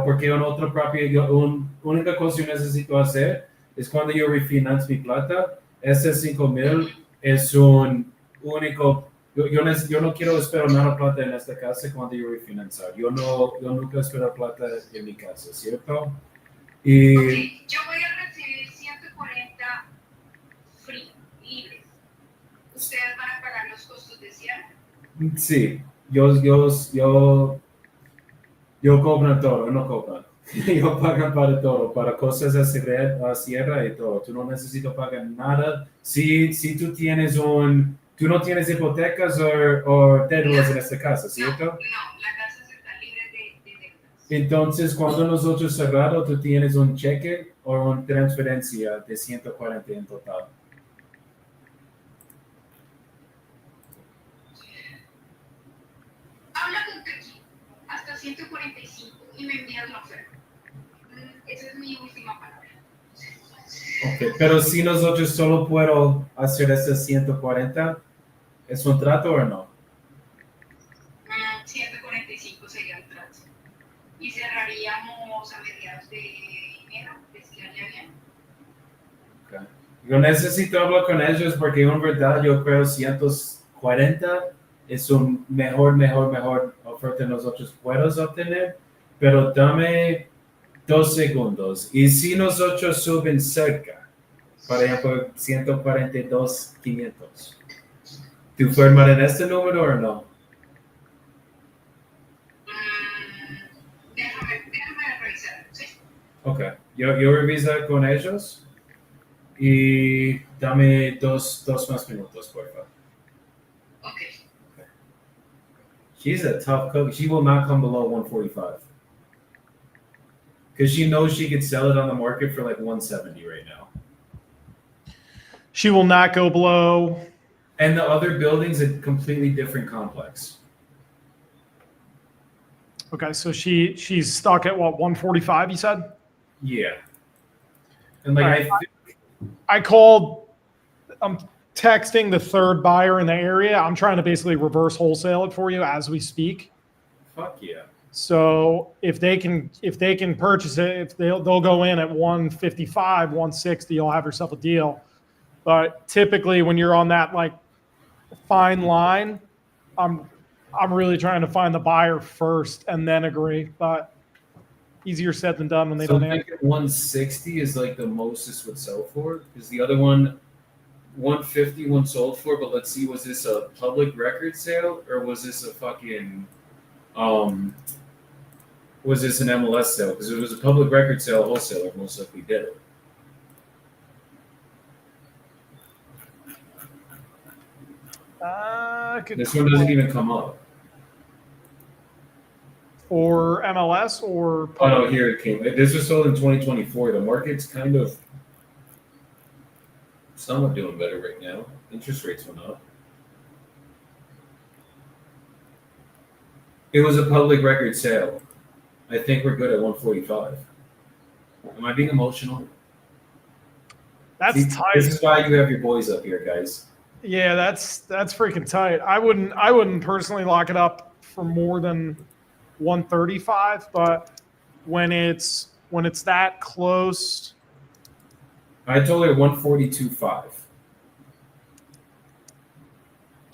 porque en otra propiedad, única cosa que necesito hacer es cuando yo refinance mi plata, ese 5,000 es un único, yo no quiero esperar nada plata en esta casa cuando yo refinanciar. Yo nunca espero plata en mi casa, ¿cierto? Y Ok, yo voy a recibir 140 free, libres. Ustedes van a pagar los costos de cierre. sí, yo cobro todo, no cobran. Yo pagan para todo, para cosas a cierre y todo. Tú no necesitas pagar nada. Si tú tú no tienes hipotecas o deudas en esta casa, ¿cierto? No, la casa está libre de deudas. Entonces, cuando nosotros cerramos, tú tienes un cheque o una transferencia de 140 en total. Habla con Tequi hasta 145 y me envías la oferta. Esa es mi última palabra. Okay, pero si nosotros solo puedo hacer ese 140, ¿es un trato o no? 145 sería el trato. Y cerraríamos a mediados de enero, ¿les quedaría bien? Okay. Yo necesito hablar con ellos porque en verdad yo creo 140 es un mejor oferta que nosotros podemos obtener, pero dame 2 segundos. Y si nosotros suben cerca, por ejemplo, 142,500, ¿tú firmas en este número o no? Déjame revisar, ¿sí? Ok, yo reviso con ellos y dame dos más minutos, por favor. Ok. She's a tough cook. She will not come below 145. Because she knows she could sell it on the market for like 170 right now. She will not go below. And the other building's a completely different complex. Okay, so she's stuck at what, 145, you said? Yeah. And like, Alright. I called, I'm texting the third buyer in the area. I'm trying to basically reverse wholesale it for you as we speak. Fuck yeah. So if they can purchase it, if they'll go in at 155, 160, you'll have yourself a deal. But typically when you're on that like fine line, I'm really trying to find the buyer first and then agree. But easier said than done when they So don't I answer. think 160 is like the most this would sell for. Because the other one, 150 one sold for, but let's see, was this a public record sale or was this a fucking was this an MLS sale? Because it was a public record sale, wholesaler most likely did it. This one doesn't even come up. Or MLS or Oh no, here it came. This was sold in 2024. The market's kind of somewhat doing better right now. Interest rates went up. It was a public record sale. I think we're good at 145. Am I being emotional? That's See, tight. This is why you have your boys up here, guys. Yeah, that's freaking tight. I wouldn't personally lock it up for more than 135, but when it's that close, I told her 142.5.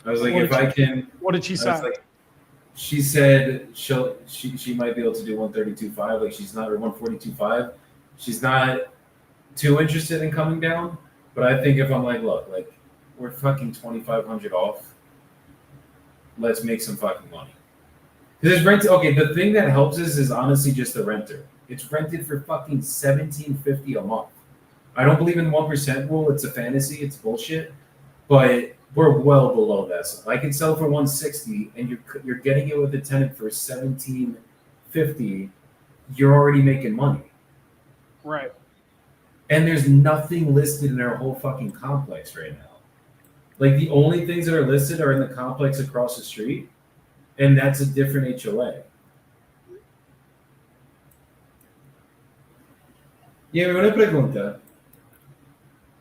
I was like, if I can. What did she I say? was like, she said she might be able to do 132.5. Like she's not, or 142.5. She's not too interested in coming down. But I think if I'm like, look, like we're fucking 2,500 off. Let's make some fucking money. Because rent. Okay, the thing that helps us is honestly just the renter. It's rented for fucking $1,750 a month. I don't believe in 1% rule. It's a fantasy. It's bullshit. But we're well below that. So I can sell for 160, and you're getting it with the tenant for 1750. You're already making money, Right. and there's nothing listed in our whole fucking complex right now. Like the only things that are listed are in the complex across the street, and that's a different HOA. Y una pregunta.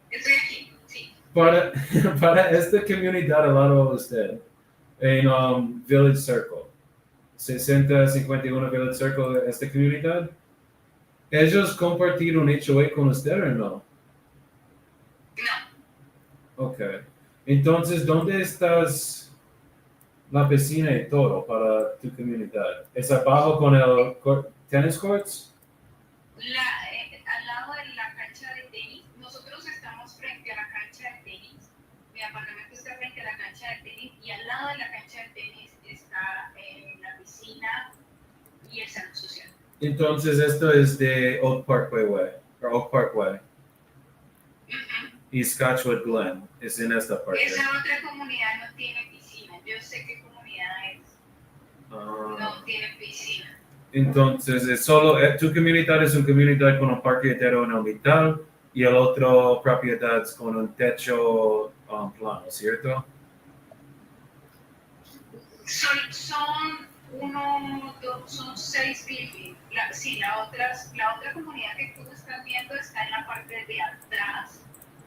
Estoy aquí, sí. Para, para esta comunidad al lado de usted, en Village Circle, 6051 Village Circle, esta comunidad, ¿ellos compartieron HOA con usted o no? No, Ok. Entonces, ¿dónde estás la piscina y todo para tu comunidad? ¿Es abajo con el tennis courts? al lado de la cancha de tenis, nosotros estamos frente a la cancha de tenis. Mi apartamento está frente a la cancha de tenis y al lado de la cancha de tenis está la piscina y el salón social. Entonces, esto es de Oak Parkway Way, o Oak Parkway. Y Scotchwood Glen es en esta parte. Esa otra comunidad no tiene piscina. Yo sé qué comunidad es. No tiene piscina. Entonces, es solo, tu comunidad es una comunidad con un parque entero en el mitad y el otro propiedad con un techo plano, ¿cierto? Son son 6 buildings. La otra comunidad que tú estás viendo está en la parte de atrás.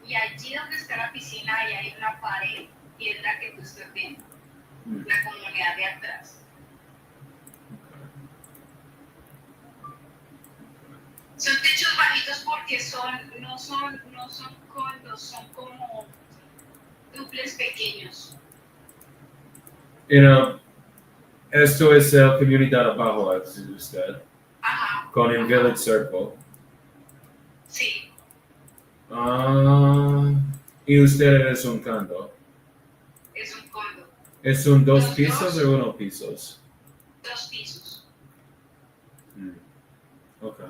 Y allí donde está la piscina, ahí hay una pared y es la que tú estás viendo. La comunidad de atrás. Son techos bajitos porque no son condos, son como duples pequeños. Esto es el comunidad abajo de usted, Ajá. con el Village Circle. Sí. Y usted es un condo. Es un condo. ¿Es un dos Los pisos dos. o uno pisos? 2 pisos. Ok.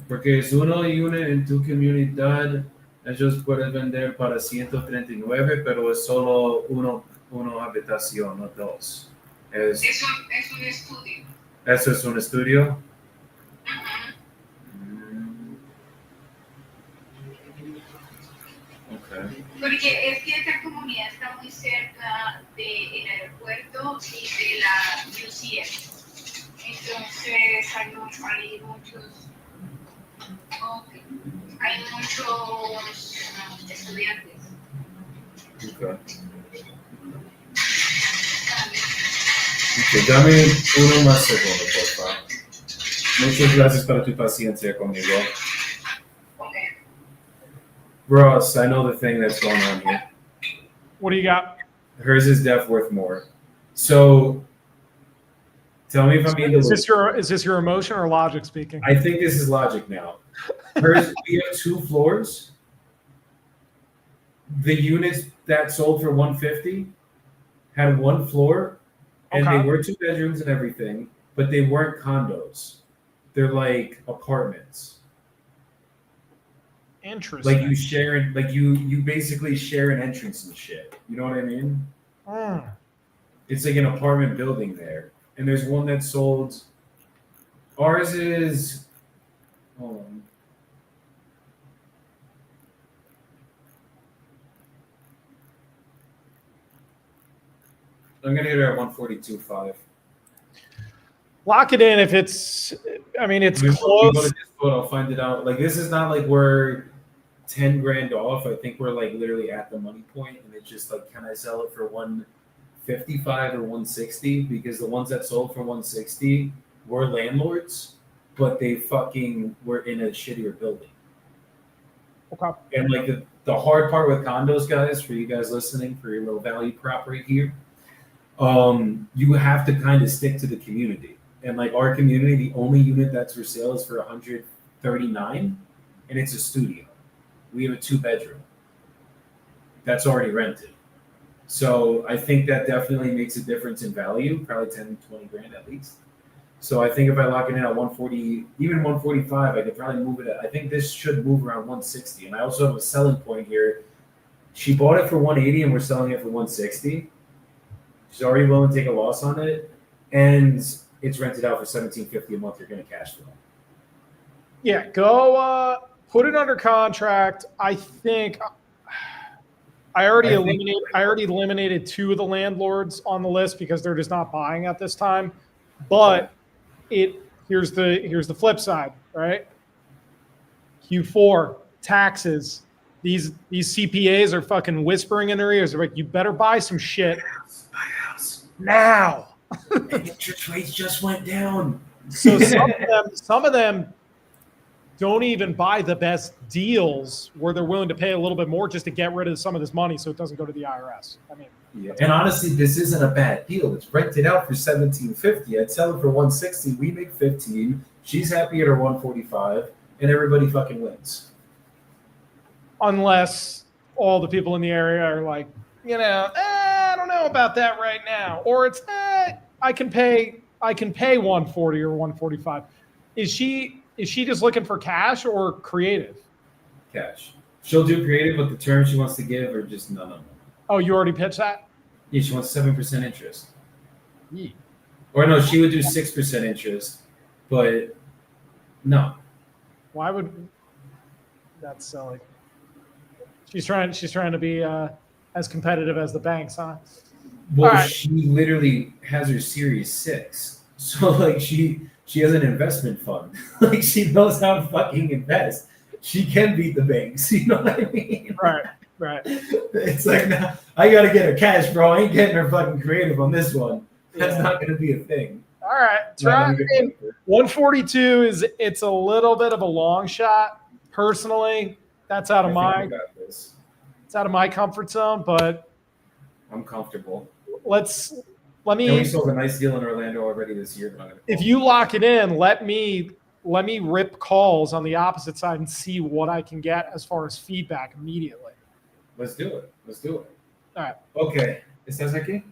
Porque es uno y una en tu comunidad, ellos pueden vender para 139, pero es solo una habitación, no dos. Es un estudio. ¿Eso es un estudio? Ajá. Okay. Porque es que esta comunidad está muy cerca del aeropuerto y de la UCF. Entonces hay muchos estudiantes. Okay. Ok, dame uno más segundo, por favor. Muchas gracias por tu paciencia conmigo. Okay. Ross, I know the thing that's going on here. What do you got? Hers is def worth more. So, tell me if I'm being Is delusional. this your emotion or logic speaking? I think this is logic now. Hers, we have 2 floors. The units that sold for 150 had 1 floor, and Okay. they were 2 bedrooms and everything, but they weren't condos. They're like apartments. Interesting. Like you share, like you basically share an entrance and shit. You know what I mean? Mm. It's like an apartment building there, and there's one that sold. Ours is. Hold on. I'm gonna hit her at 142.5. Lock it in if it's. I mean, it's We go close. to this quote, I'll find it out. Like this is not like we're 10 grand off. I think we're like literally at the money point, and it's just like, can I sell it for 155 or 160? Because the ones that sold for 160 were landlords, but they fucking were in a shittier building. Okay. And like the hard part with condos, guys, for you guys listening, for your little value prop right here, you have to kind of stick to the community. And like our community, the only unit that's for sale is for 139, and it's a studio. We have a 2-bedroom that's already rented. So I think that definitely makes a difference in value, probably 10, 20 grand at least. So I think if I lock it in at 140, even 145, I could probably move it at, I think this should move around 160. And I also have a selling point here She bought it for 180 and we're selling it for 160. She's already willing to take a loss on it, and it's rented out for $1,750 a month. You're going to cash flow. Yeah, go put it under contract. I think I already eliminated 2 of the landlords on the list because they're just not buying at this time. But here's the flip side, right? Q4 taxes. These CPAs are fucking whispering in their ears. They're like, you better buy some shit Buy a house. now. And interest rates just went down. So some of them don't even buy the best deals where they're willing to pay a little bit more just to get rid of some of this money so it doesn't go to the IRS. I mean, Yeah. And honestly, this isn't a bad deal. It's rented out for $1,750. I'd sell it for $160. We make 15. She's happy at her 145, and everybody fucking wins. unless all the people in the area are like, I don't know about that right now, or it's I can pay 140 or 145. Is she just looking for cash or creative? Cash. She'll do creative, but the terms she wants to give are just no. Oh, you already pitched that? Yeah, she wants 7% interest. Yeah. Or no, she would do 6% interest, but no. Why would that's silly? She's trying to be as competitive as the banks, huh? Well, All right. She literally has her Series 6. So like she has an investment fund. Like she knows how to fucking invest. She can beat the banks. You know what I mean? Right. It's like, nah, I gotta get her cash, bro. I ain't getting her fucking creative on this one. That's not gonna be a thing. All right. Try 142 it's a little bit of a long shot. Personally, that's out of my comfort zone, but I'm comfortable. let And we me sold a nice deal in Orlando already this year. But I'm gonna if you lock it in, let me rip calls on the opposite side and see what I can get as far as feedback immediately. Let's do it. All right. Okay. ¿Estás aquí?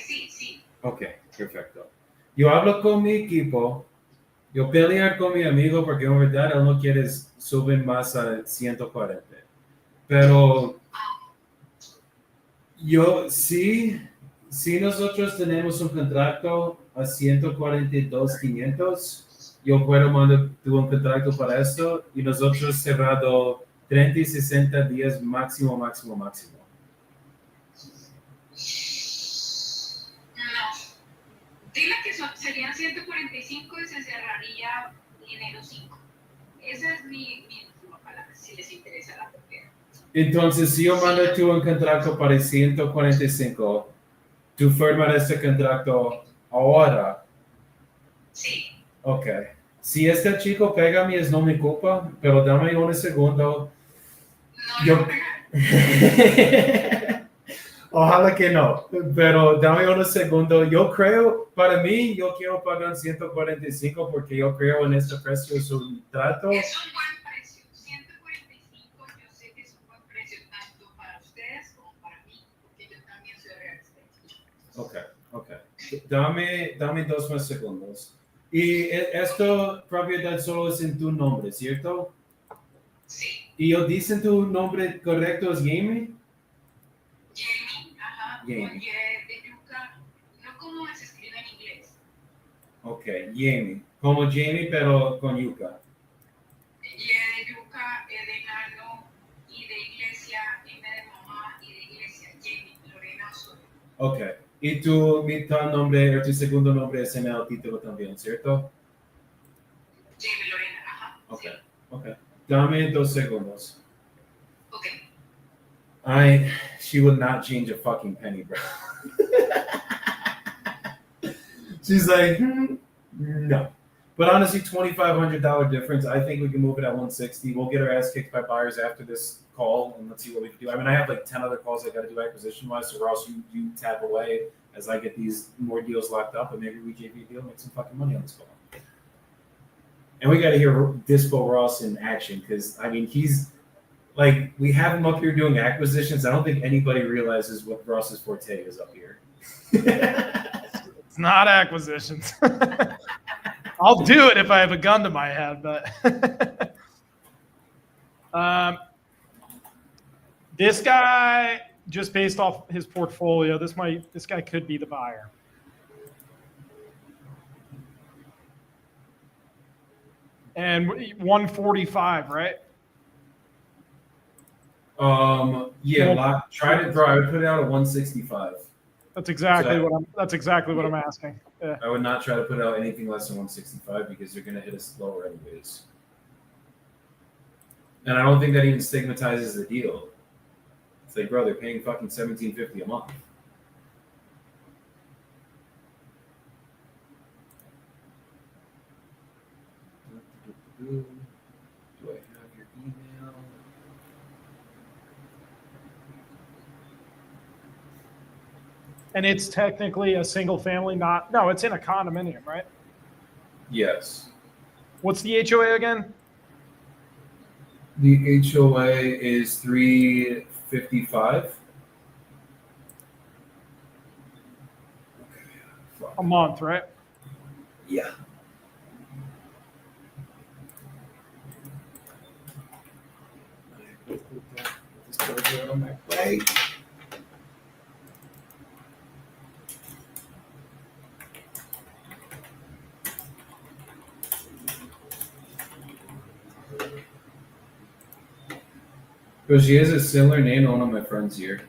Sí. Ok, perfecto. Yo hablo con mi equipo. Yo pelear con mi amigo porque en verdad él no quiere subir más a 140. Pero yo si nosotros tenemos un contrato a 142,500, yo puedo mandar un contrato para esto y nosotros cerrado 30 y 60 días máximo. No. Dile que serían 145 y se cerraría enero 5. Esa es mi última palabra, si les interesa la propiedad. Entonces, si yo mando tú un contrato para 145, tú firmas este contrato ahora. Sí. Ok. Si este chico pega a mí es no mi culpa, pero dame un segundo. No. Ojalá que no, pero dame un segundo. Yo creo, para mí, yo quiero pagar 145 porque yo creo en este precio de su trato. Es un buen precio. 145, yo sé que es un buen precio tanto para ustedes como para mí, porque yo también soy realista. Ok. Dame 2 más segundos. Y esta propiedad solo es en tu nombre, ¿cierto? Sí. ¿Y yo dicen tu nombre correcto es Jamie? Jamie, ajá. Jamie. Con Y de yuca, no como se escribe en inglés. Ok, Jamie. Como Jamie, pero con yuca. Y de yuca, E de nano, I de iglesia, M de mamá, I de iglesia. Jamie, Lorena Osorio. Ok. Y tu mitad nombre, o tu segundo nombre es en el título también, ¿cierto? Jamie Lorena, ajá. Ok. Sí. Ok. Dame 2 segundos. Ok. She would not change a fucking penny, bro. She's like, no. But honestly, $2,500 difference. I think we can move it at 160. We'll get our ass kicked by buyers after this call, and let's see what we can do. I mean, I have like 10 other calls I got to do acquisition-wise, so Ross, you tap away as I get these more deals locked up, and maybe we JV a deal, make some fucking money on this call. And we got to hear Dispo Ross in action, because, I mean, he's like, we have him up here doing acquisitions. I don't think anybody realizes what Ross's forte is up here. It's not acquisitions. I'll do it if I have a gun to my head, but This guy, just based off his portfolio, this guy could be the buyer. And 145, right? Yeah, try to draw. I would put it out at 165. That's exactly what I'm asking. Yeah. I would not try to put out anything less than 165 because you're going to hit us lower anyways. And I don't think that even stigmatizes the deal. It's like, bro, they're paying fucking $1,750 a month. Do I have your email? And it's technically a single family, no, it's in a condominium, right? Yes. What's the HOA again? The HOA is $355 a month, right? Yeah. Just put it on my plate. Because she has a similar name to one of my friends here.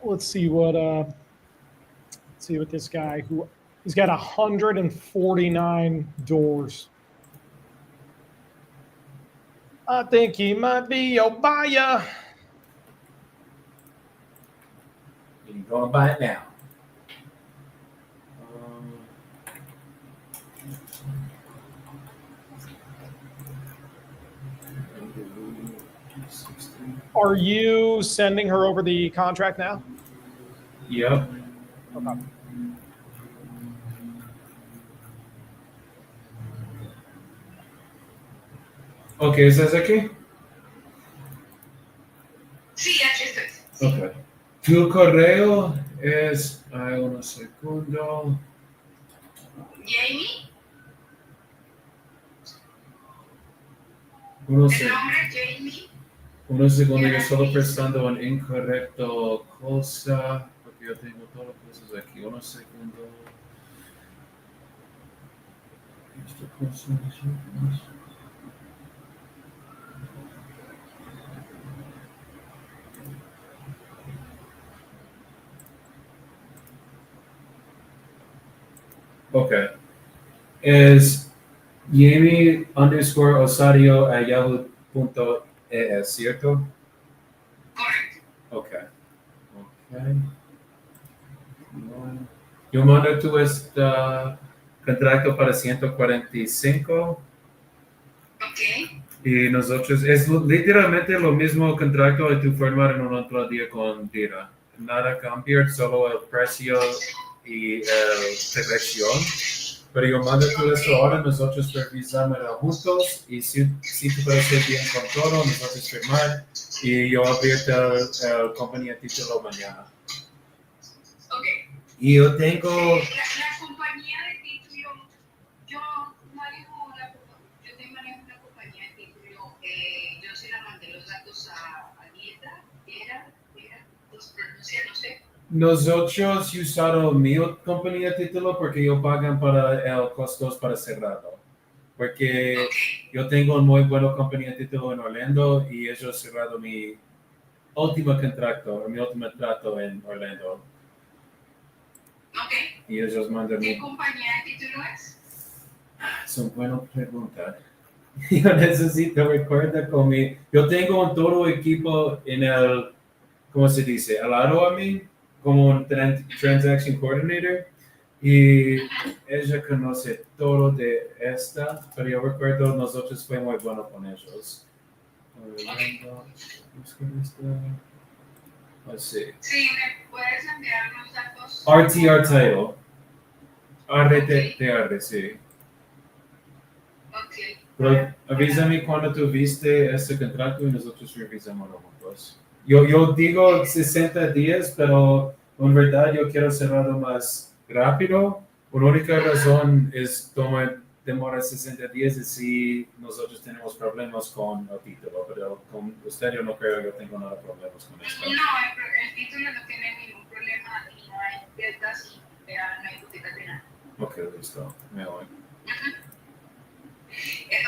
Let's see what this guy he's got 149 doors. I think he might be your buyer. You're going to buy it now. Are you sending her over the contract now? Yep. Okay. Ok, ¿estás aquí? Sí, aquí estoy. Sí. Ok. Tu correo es, un segundo. Jamie, Uno, el nombre es Jamie. uno segundo, yo solo prestando un incorrecto cosa, porque yo tengo todas las cosas aquí. Uno segundo. Esta cosa, ok. Es Jamie_Osario@yahoo.es, ¿cierto? Correcto. Ok. Yo mando tu contrato para 145 Ok. y nosotros, es literalmente lo mismo contrato que tú firmar en un otro día con Dira. Nada cambia, solo el precio y la dirección. Pero yo mando todo eso ahora, nosotros revisamos juntos y si te parece bien con todo, nosotros firmar y yo abierto la compañía título mañana. Ok. Y yo tengo... La compañía de título, yo manejo una compañía de título, yo se la mandé los datos a Dieta, los pronuncia, no sé. Nosotros usaron mi compañía de título porque ellos pagan para el costos para cerrado. Porque yo tengo una muy buena compañía de título en Orlando y ellos cerraron mi último contrato en Orlando. Ok. Y ellos mandan ¿Qué compañía de título es? Es una buena pregunta. Yo necesito recordar con mi... Yo tengo un todo equipo en el... ¿Cómo se dice? Al lado a mí, como un transaction coordinator. Y ella conoce todo de esta, pero yo recuerdo nosotros fue muy bueno con ellos. Let's see. Sí, me puedes enviar los datos. RTR title. RTR, sí. Ok. Pero avísame cuando tú viste este contrato y nosotros revisamos juntos. Yo digo 60 días, pero en verdad yo quiero cerrarlo más rápido. Por única razón es demora 60 días y si nosotros tenemos problemas con el título, pero con usted yo no creo que tengo nada de problemas con esto. No, el título no tiene ningún problema y no hay deudas y no hay hipoteca de nada. Ok, listo. Me voy.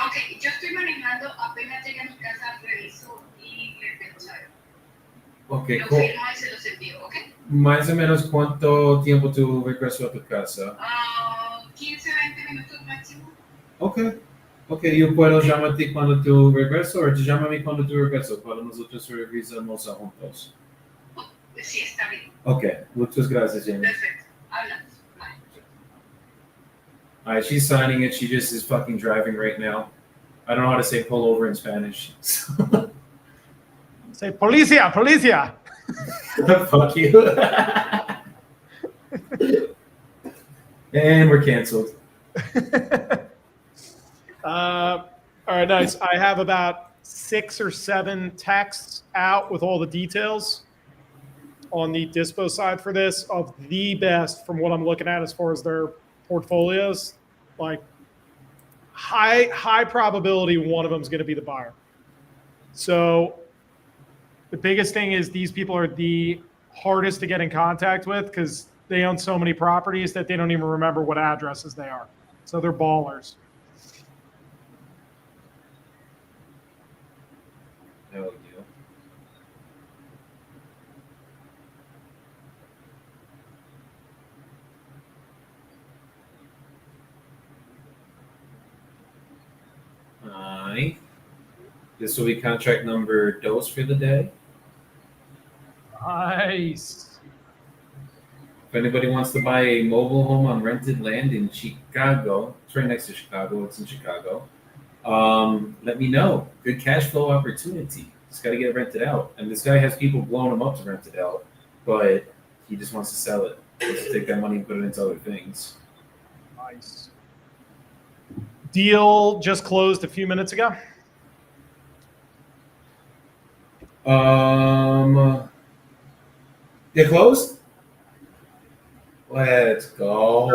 Ok, yo estoy manejando, apenas llegue a mi casa, reviso y les dejo saber. Ok, Lo firmo y se los envío, ¿ok? más o menos cuánto tiempo tú regresó a tu casa. 15, 20 minutos máximo. Ok. Ok, yo puedo llamarte cuando tú regreso o tú llámame cuando tú regreso para nosotros revisamos juntos. Sí, está bien. Ok, muchas gracias, Jamie. Perfecto. Hablamos. Bye. All right, she's signing it. She just is fucking driving right now. I don't know how to say pull over in Spanish. Say, policia, policia. Fuck you. And we're canceled. All right, nice. I have about 6 or 7 texts out with all the details on the dispo side for this of the best from what I'm looking at as far as their portfolios. Like high probability one of them is going to be the buyer. So the biggest thing is these people are the hardest to get in contact with because they own so many properties that they don't even remember what addresses they are. So they're ballers. Hell yeah. Alright. This will be contract number dos for the day. Nice. If anybody wants to buy a mobile home on rented land in Chicago, it's right next to Chicago, it's in Chicago, let me know. Good cash flow opportunity. Just got to get it rented out. And this guy has people blowing him up to rent it out, but he just wants to sell it. He wants to take that money and put it into other things. Nice. Deal just closed a few minutes ago. They closed? Let's go.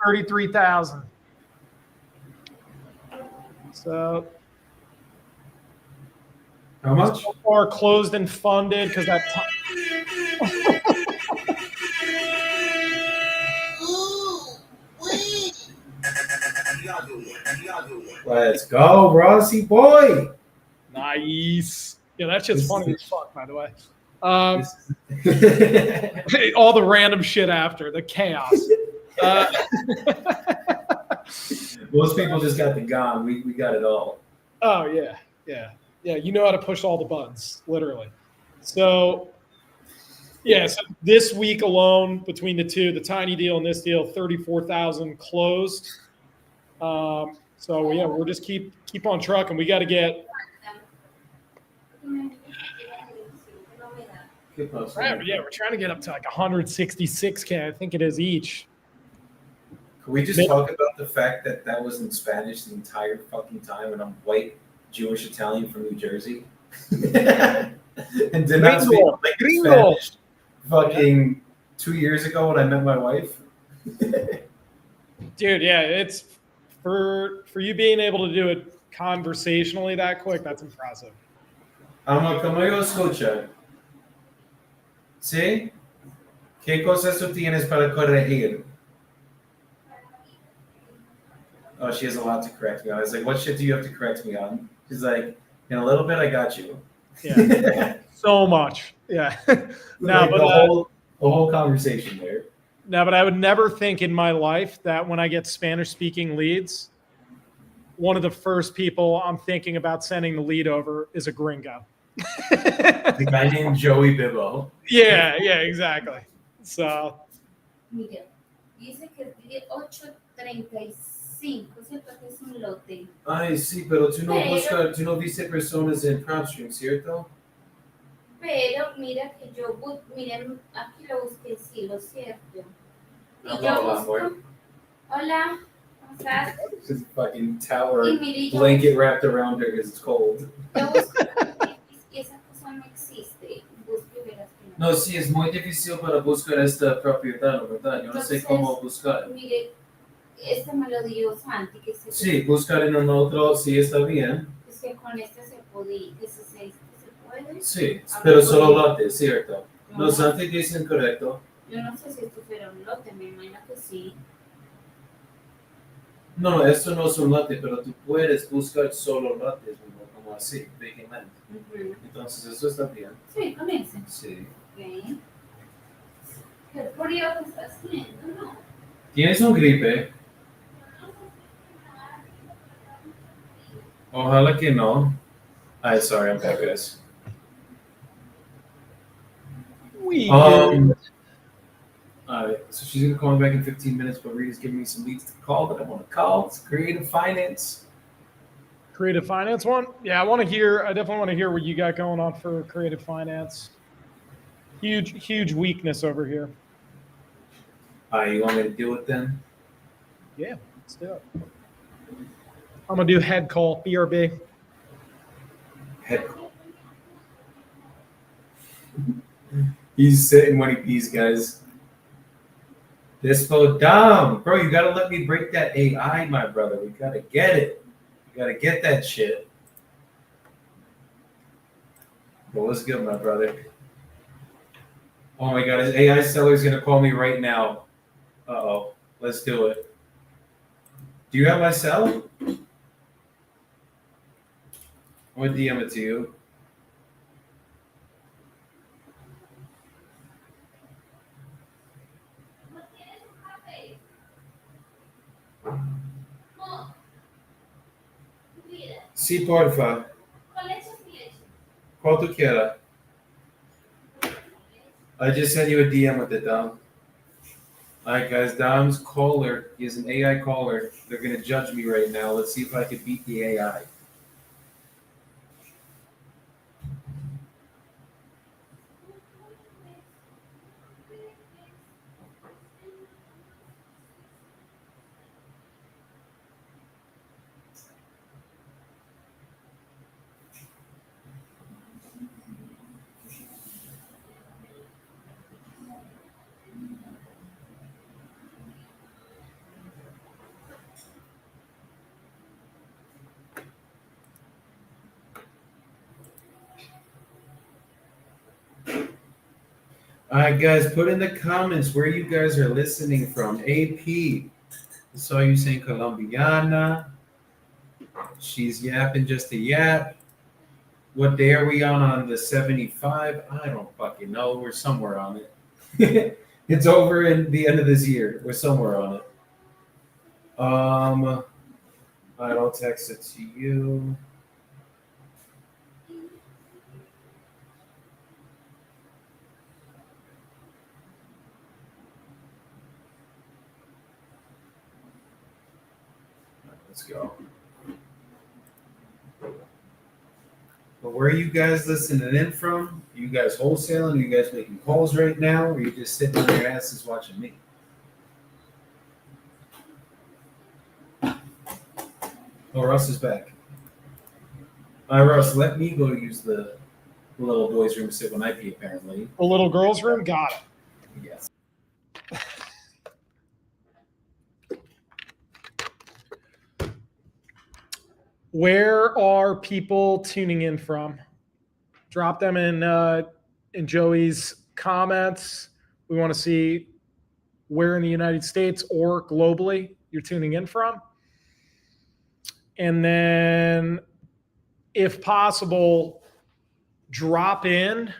33,000. So How much? so far closed and funded because that. Let's go, Rossi boy. Nice. Yeah, that shit's This funny is- as fuck, by the way. This- All the random shit after the chaos. Most people just got the gun. We got it all. Oh yeah. You know how to push all the buttons, literally. So yeah, so this week alone between the two, the tiny deal and this deal, 34,000 closed. So yeah, we'll just keep on trucking. We got to get. Right, yeah, we're trying to get up to like 166K. I think it is each. Can we just talk about the fact that that was in Spanish the entire fucking time, and I'm white, Jewish, Italian from New Jersey, and did not speak like Gringo. Spanish fucking 2 years ago when I met my wife. Dude, yeah, it's for you being able to do it conversationally that quick. That's impressive. Amor, ¿cómo yo escucho? ¿Sí? ¿Qué cosas tú tienes para corregir? Oh, she has a lot to correct me on. I was like, what shit do you have to correct me on? She's like, in a little bit, I got you. Yeah, so much. Yeah. No, Like but the whole conversation there. no, but I would never think in my life that when I get Spanish-speaking leads, one of the first people I'm thinking about sending the lead over is a gringo. The guy named Joey Bibbo. Yeah, exactly. So. Mira, dice que pide 8.35, ¿cierto? Que es un lote. Ay, sí, pero tú no Pero- tú no viste personas en PropStream, ¿cierto? Pero mira que yo, miren, aquí lo busqué, sí, lo cierto. Y Hola, yo hola, busco, amor. hola, Exacto. Just fucking tower Y mire, yo blanket wrapped around her because it's cold. busco y esa cosa no existe. Busco y verás que no. No, sí, es muy difícil para buscar esta propiedad, ¿verdad? Yo no sé Entonces, cómo buscar. Mire, este me lo dio Santi, que se Sí, buscar en un otro sí está bien. es que con este se podía, que se puede. Sí, Ah, pero pues, solo lote, ¿cierto? No, Los antes dicen correcto. yo no sé si esto fuera un lote, me imagino que sí. No, esto no es un lote, pero tú puedes buscar solo lotes, como así, vagamente. Entonces, eso está bien. Sí, con ese. Sí. Ok. ¿Qué frío que está haciendo, no? ¿Tienes un gripe? Ojalá que no. Ay, sorry, I'm back, guys. We Alright, so she's gonna call me back in 15 minutes, but Rita's giving me some leads to call that I want to call. It's creative finance. Creative finance one? Yeah, I definitely want to hear what you got going on for creative finance. Huge weakness over here. You want me to do it then? Yeah, let's do it. I'm gonna do head call, BRB. Head call. He's sitting when he pees, guys. This slow down. Bro, you gotta let me break that AI, my brother. We gotta get it. You gotta get that shit. Well, what's good, my brother? Oh my god, his AI seller's gonna call me right now. Uh-oh. Let's do it. Do you have my cell? I'm gonna DM it to you. Sí, porfa. ¿Cuál tú quieras? I just sent you a DM with it, Dom. Alright, guys, Dom's caller. He is an AI caller. They're gonna judge me right now. Let's see if I can beat the AI. Alright, guys, put in the comments where you guys are listening from. AP. I saw you saying Colombiana. She's yapping just a yap. What day are we on the 75? I don't fucking know. We're somewhere on it. It's over in the end of this year. We're somewhere on it. Alright, I'll text it to you. Let's go. But where are you guys listening in from? Are you guys wholesaling? Are you guys making calls right now? Or are you just sitting on your asses watching me? Oh, Russ is back. All right, Russ, let me go use the little boys' room to sit when I pee, apparently. The little girl's room? Got it. Yes. Where are people tuning in from? Drop them in Joey's comments. We want to see where in the United States or globally you're tuning in from. And then, if possible, drop in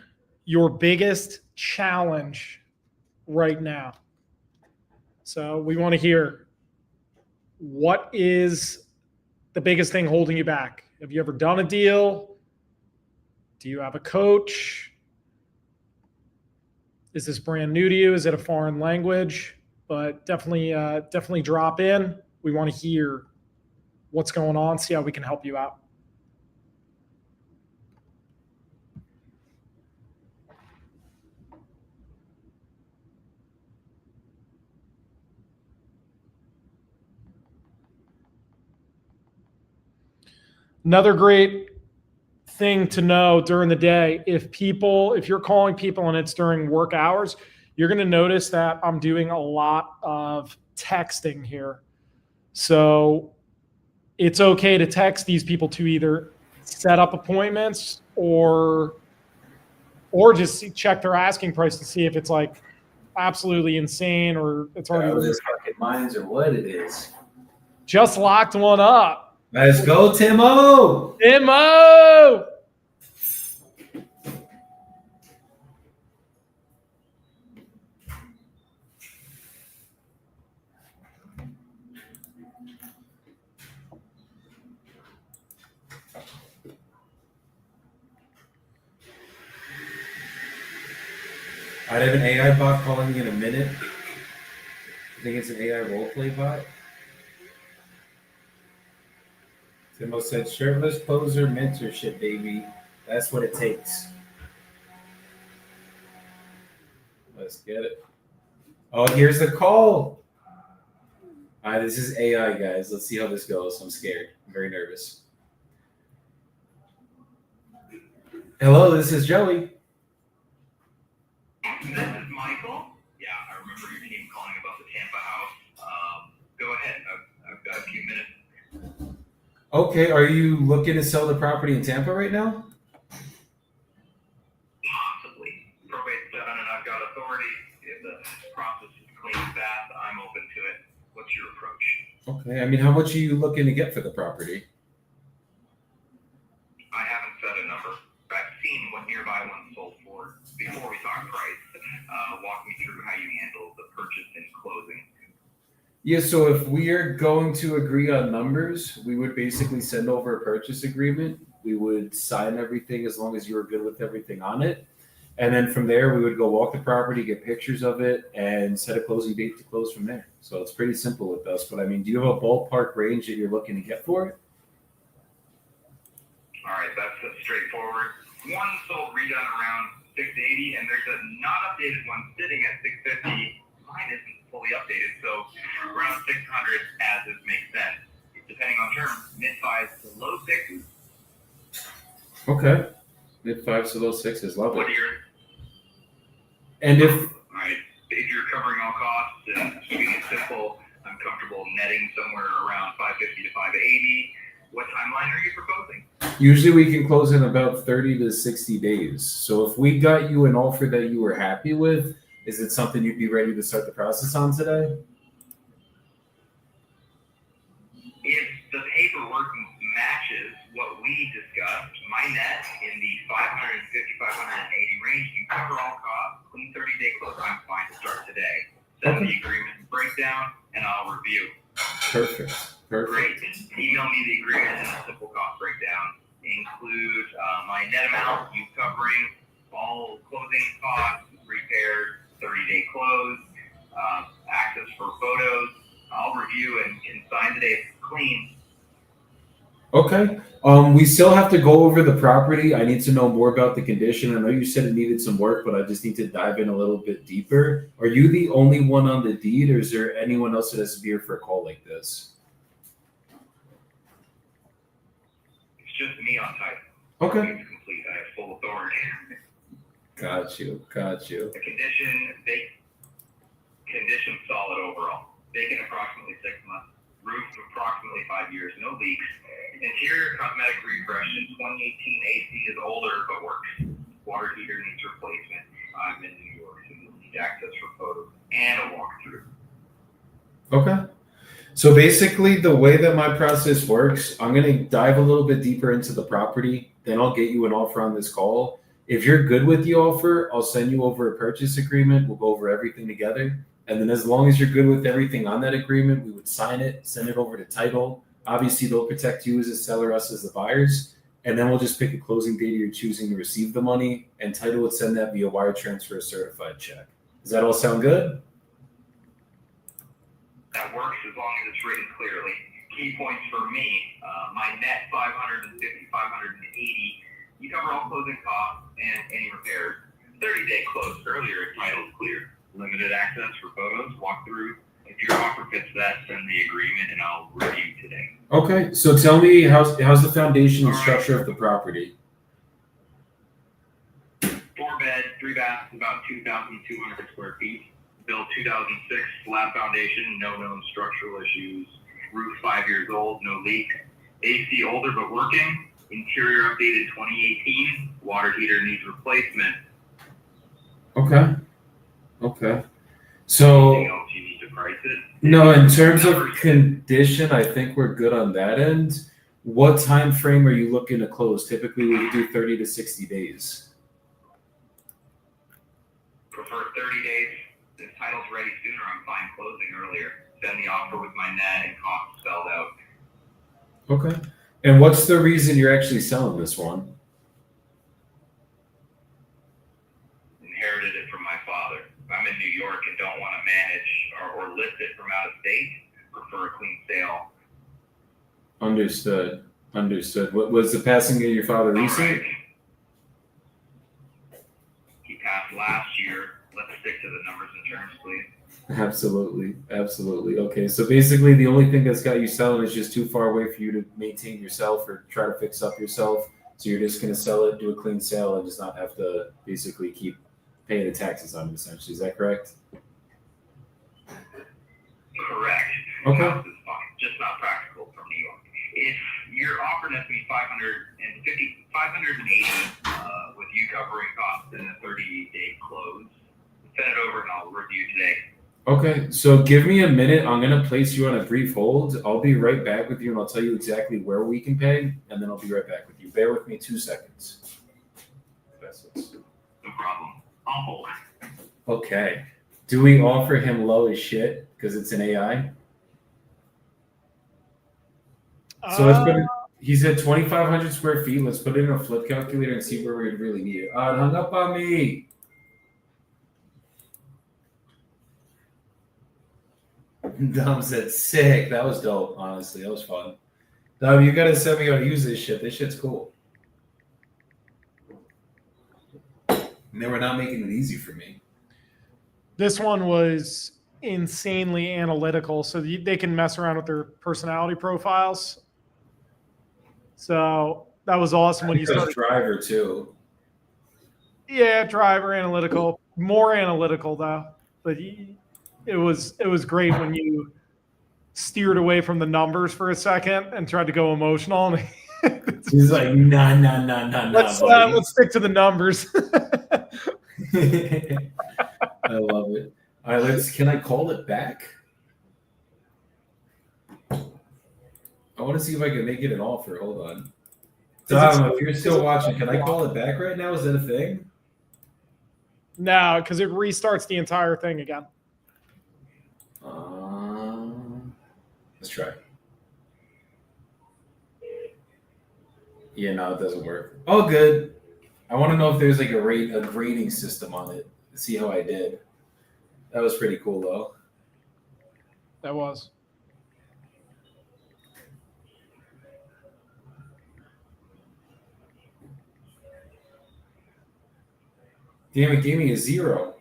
your biggest challenge right now. So we want to hear, what is the biggest thing holding you back? Have you ever done a deal? Do you have a coach? Is this brand new to you? Is it a foreign language? But definitely drop in. We want to hear what's going on, see how we can help you out. Another great thing to know during the day, if you're calling people and it's during work hours, you're going to notice that I'm doing a lot of texting here. So it's okay to text these people to either set up appointments or just check their asking price to see if it's like absolutely insane or it's already Out of his fucking minds or what it is. just locked one up. Let's go, Timo! Timo! I'd have an AI bot calling me in a minute. I think it's an AI roleplay bot. Timo said, shirtless poser mentorship, baby. That's what it takes. Let's get it. Oh, here's the call. All right, this is AI, guys. Let's see how this goes. I'm scared. I'm very nervous. Hello, this is Joey. This is Michael. Yeah, I remember your team calling about the Tampa house. Go ahead. I've got a few minutes. Okay, are you looking to sell the property in Tampa right now? Possibly. Probate's done and I've got authority. If the process is clean and fast, I'm open to it. What's your approach? Okay, I mean, how much are you looking to get for the property? I haven't set a number. I've seen what nearby ones sold for. Before we talk price, walk me through how you handle the purchase and closing. Yeah, so if we are going to agree on numbers, we would basically send over a purchase agreement. We would sign everything as long as you were good with everything on it. And then from there, we would go walk the property, get pictures of it, and set a closing date to close from there. So it's pretty simple with us. But I mean, do you have a ballpark range that you're looking to get for it? All right, that's straightforward. One sold redone around 680, and there's a not updated one sitting at 650. Mine isn't fully updated, so around 600 as is makes sense. Depending on terms, mid fives to low sixes. Okay. Mid fives to low sixes. Love What it. are your? And if All right, if you're covering all costs and keeping it simple, I'm comfortable netting somewhere around 550 to 580. What timeline are you proposing? usually we can close in about 30 to 60 days. So if we got you an offer that you were happy with, is it something you'd be ready to start the process on today? If the paperwork matches what we discussed, my net in the 550, 580 range, you cover all costs, clean 30-day close, I'm fine to start today. Send Okay. the agreement breakdown, and I'll review. Perfect. Great. Email me the agreement and a simple cost breakdown. Include my net amount, you covering all closing costs, repairs, 30-day close, access for photos. I'll review and can sign today if it's clean. Okay. We still have to go over the property. I need to know more about the condition. I know you said it needed some work, but I just need to dive in a little bit deeper. Are you the only one on the deed, or is there anyone else that has to be here for a call like this? It's just me on title. Okay. It's complete. I have full authority. Got you. The condition solid overall. Vacant approximately 6 months. Roof approximately 5 years. No leaks. Interior cosmetic refresh in 2018 AC is older but works. Water heater needs replacement. I'm in New York, so you'll need access for photos and a walkthrough. Okay. So basically, the way that my process works, I'm going to dive a little bit deeper into the property. Then I'll get you an offer on this call. If you're good with the offer, I'll send you over a purchase agreement. We'll go over everything together. And then as long as you're good with everything on that agreement, we would sign it, send it over to title. Obviously, they'll protect you as a seller, us as the buyers. And then we'll just pick a closing date you're choosing to receive the money. And title would send that via wire transfer, a certified check. Does that all sound good? That works as long as it's written clearly. Key points for me, my net 550, 580. You cover all closing costs and any repairs. 30-day close earlier if title is clear. Limited access for photos, walkthrough, If your offer fits that, send the agreement and I'll review today. Okay, so tell me how's the foundation and structure of the property? 4-bed, 3-bath, about 2,200 square feet. Built 2006, slab foundation, no known structural issues. Roof 5 years old, no leak. AC older but working. Interior updated 2018. Water heater needs replacement. Okay. So Anything else you need to price it? no, in terms of condition, I think we're good on that end. What time frame are you looking to close? Typically, we do 30 to 60 days. Prefer 30 days. If title's ready sooner, I'm fine closing earlier. Send the offer with my net and costs spelled out. Okay. And what's the reason you're actually selling this one? Inherited it from my father. If I'm in New York and don't want to manage or list it from out of state, prefer a clean sale. Understood. What was the passing of your father recent? Right. He passed last year. Let's stick to the numbers and terms, please. Absolutely. Okay, so basically the only thing that's got you selling is just too far away for you to maintain yourself or try to fix up yourself. So you're just gonna sell it, do a clean sale, and just not have to basically keep paying the taxes on it. Essentially, is that correct? Correct. Okay. House is fine, just not practical from New York. If you're offering us me 580 with you covering costs in a 30-day close, send it over and I'll review today. Okay, so give me a minute. I'm gonna place you on a brief hold. I'll be right back with you, and I'll tell you exactly where we can pay, and then I'll be right back with you. Bear with me 2 seconds. No problem. I'll hold. Okay. Do we offer him low as shit because it's an AI? So let's put it, he's at 2,500 square feet. Let's put it in a flip calculator and see where we really need it. It hung up on me. Dom said sick. That was dope, honestly. That was fun. Dom, you gotta send me how to use this shit. This shit's cool. And they were not making it easy for me. This one was insanely analytical, so they can mess around with their personality profiles. So that was awesome when you started. Driver too. Yeah, driver analytical, more analytical though. But it was great when you steered away from the numbers for a second and tried to go emotional. And he's like, nah. Let's stick to the numbers. I love it. All right, can I call it back? I want to see if I can make it an offer. Hold on. Dom, if you're still watching, can I call it back right now? Is that a thing? No, because it restarts the entire thing again. Let's try. Yeah, no, it doesn't work. All good. I want to know if there's like a grading system on it. See how I did. That was pretty cool, though. That was. Damn, it gave me a 0.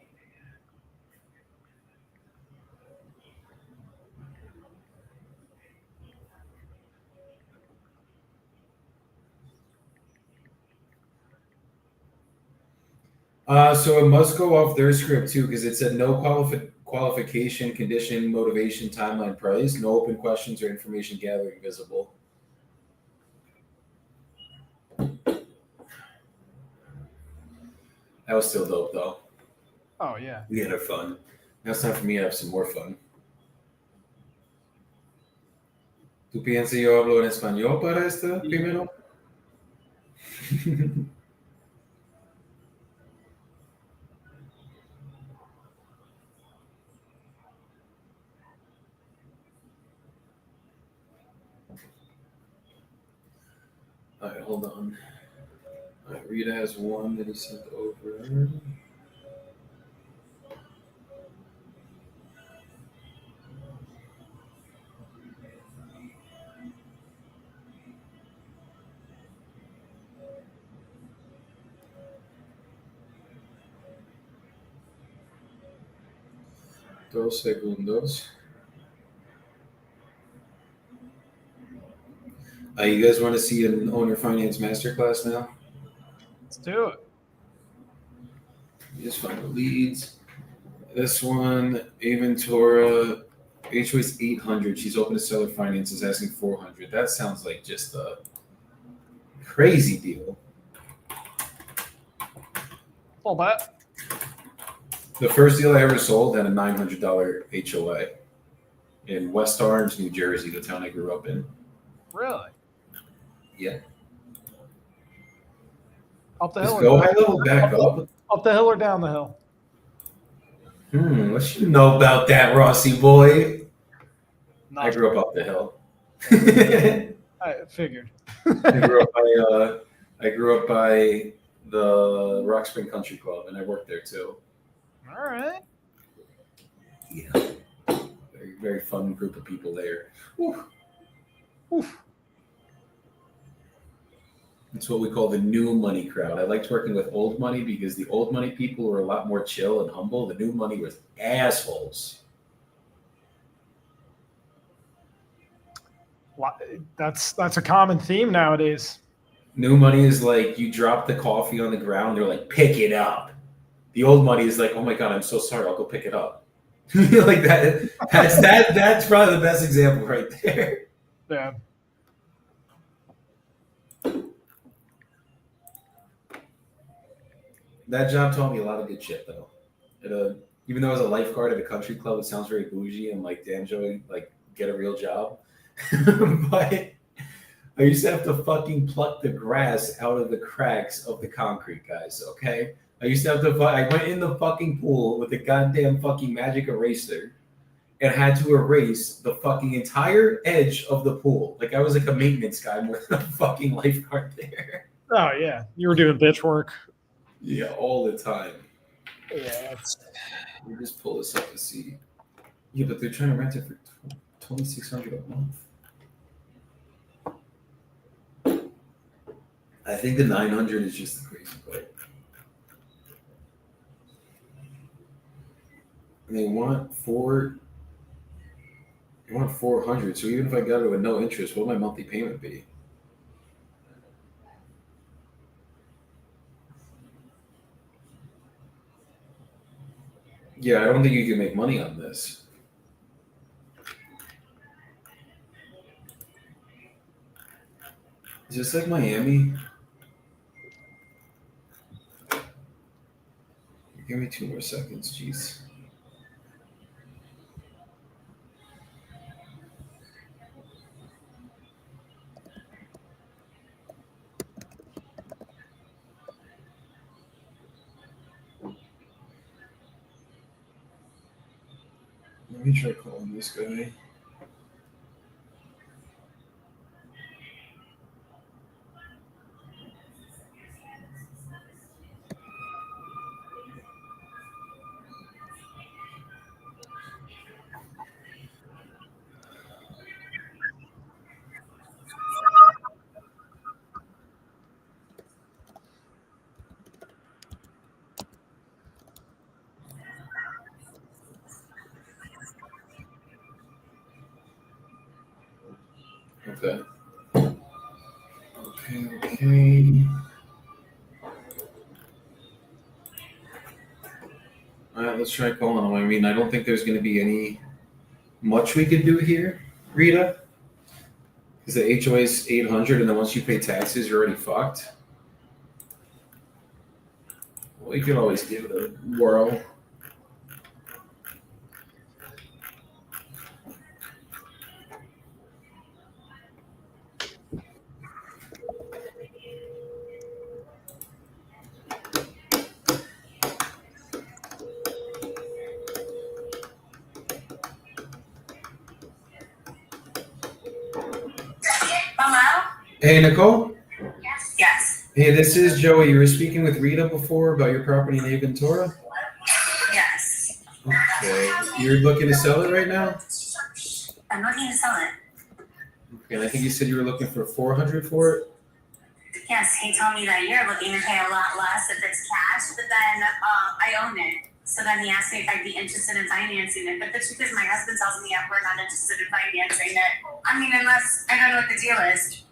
So it must go off their script too, because it said no qualification, condition, motivation, timeline, price, no open questions or information gathering visible. That was still dope, though. Oh, yeah. We had our fun. Now it's time for me to have some more fun. ¿Tú piensas yo hablo en español para esto primero? All right, hold on. All right, Rita has one that he sent over. Dos segundos. You guys want to see an owner finance masterclass now? Let's do it. You just find the leads. This one, Aventura, HOA's 800. She's open to seller finances, asking 400. That sounds like just a crazy deal. All that. The first deal I ever sold had a $900 HOA in West Orange, New Jersey, the town I grew up in. Really? Yeah. Up the Just hill. go high level back up. Up the hill or down the hill? What you know about that, Rossi boy? Not I grew up the hill. I figured. I grew up by the Rock Spring Country Club, and I worked there too. All right. Yeah, very very fun group of people there. Whew. Oof. It's what we call the new money crowd. I liked working with old money because the old money people were a lot more chill and humble. The new money was assholes. That's a common theme nowadays. New money is like you drop the coffee on the ground, they're like, pick it up. The old money is like, oh my God, I'm so sorry, I'll go pick it up. Like that. That's probably the best example right there. Yeah. That job taught me a lot of good shit though. Even though I was a lifeguard at a country club, it sounds very bougie and like, damn Joey, like get a real job. But I used to have to fucking pluck the grass out of the cracks of the concrete, guys, okay? I used to have to, I went in the fucking pool with the goddamn fucking magic eraser and had to erase the fucking entire edge of the pool. Like I was like a maintenance guy more than a fucking lifeguard there. Oh yeah, you were doing bitch work. Yeah, all the time. Yeah. Let me just pull this up to see. Yeah, but they're trying to rent it for $2,600 a month. I think the 900 is just the crazy part. And they want 400. So even if I got it with no interest, what would my monthly payment be? Yeah, I don't think you can make money on this. Is this like Miami? Give me 2 more seconds, jeez. Let me try calling this guy. Okay. All right, let's try calling him. I mean, I don't think there's going to be any much we could do here, Rita, because the HOA is 800, and then once you pay taxes, you're already fucked. Well, you can always give it a whirl. Hello? Hey, Nicole. Yes. Hey, this is Joey. You were speaking with Rita before about your property in Aventura? Yes. Okay. You're looking to sell it right now? I'm looking to sell it. Okay, and I think you said you were looking for 400 for it? Yes, he told me that you're looking to pay a lot less if it's cash, but then I own it. So then he asked me if I'd be interested in financing it. But the truth is my husband tells me we're not interested in financing it. I mean, unless I don't know what the deal is.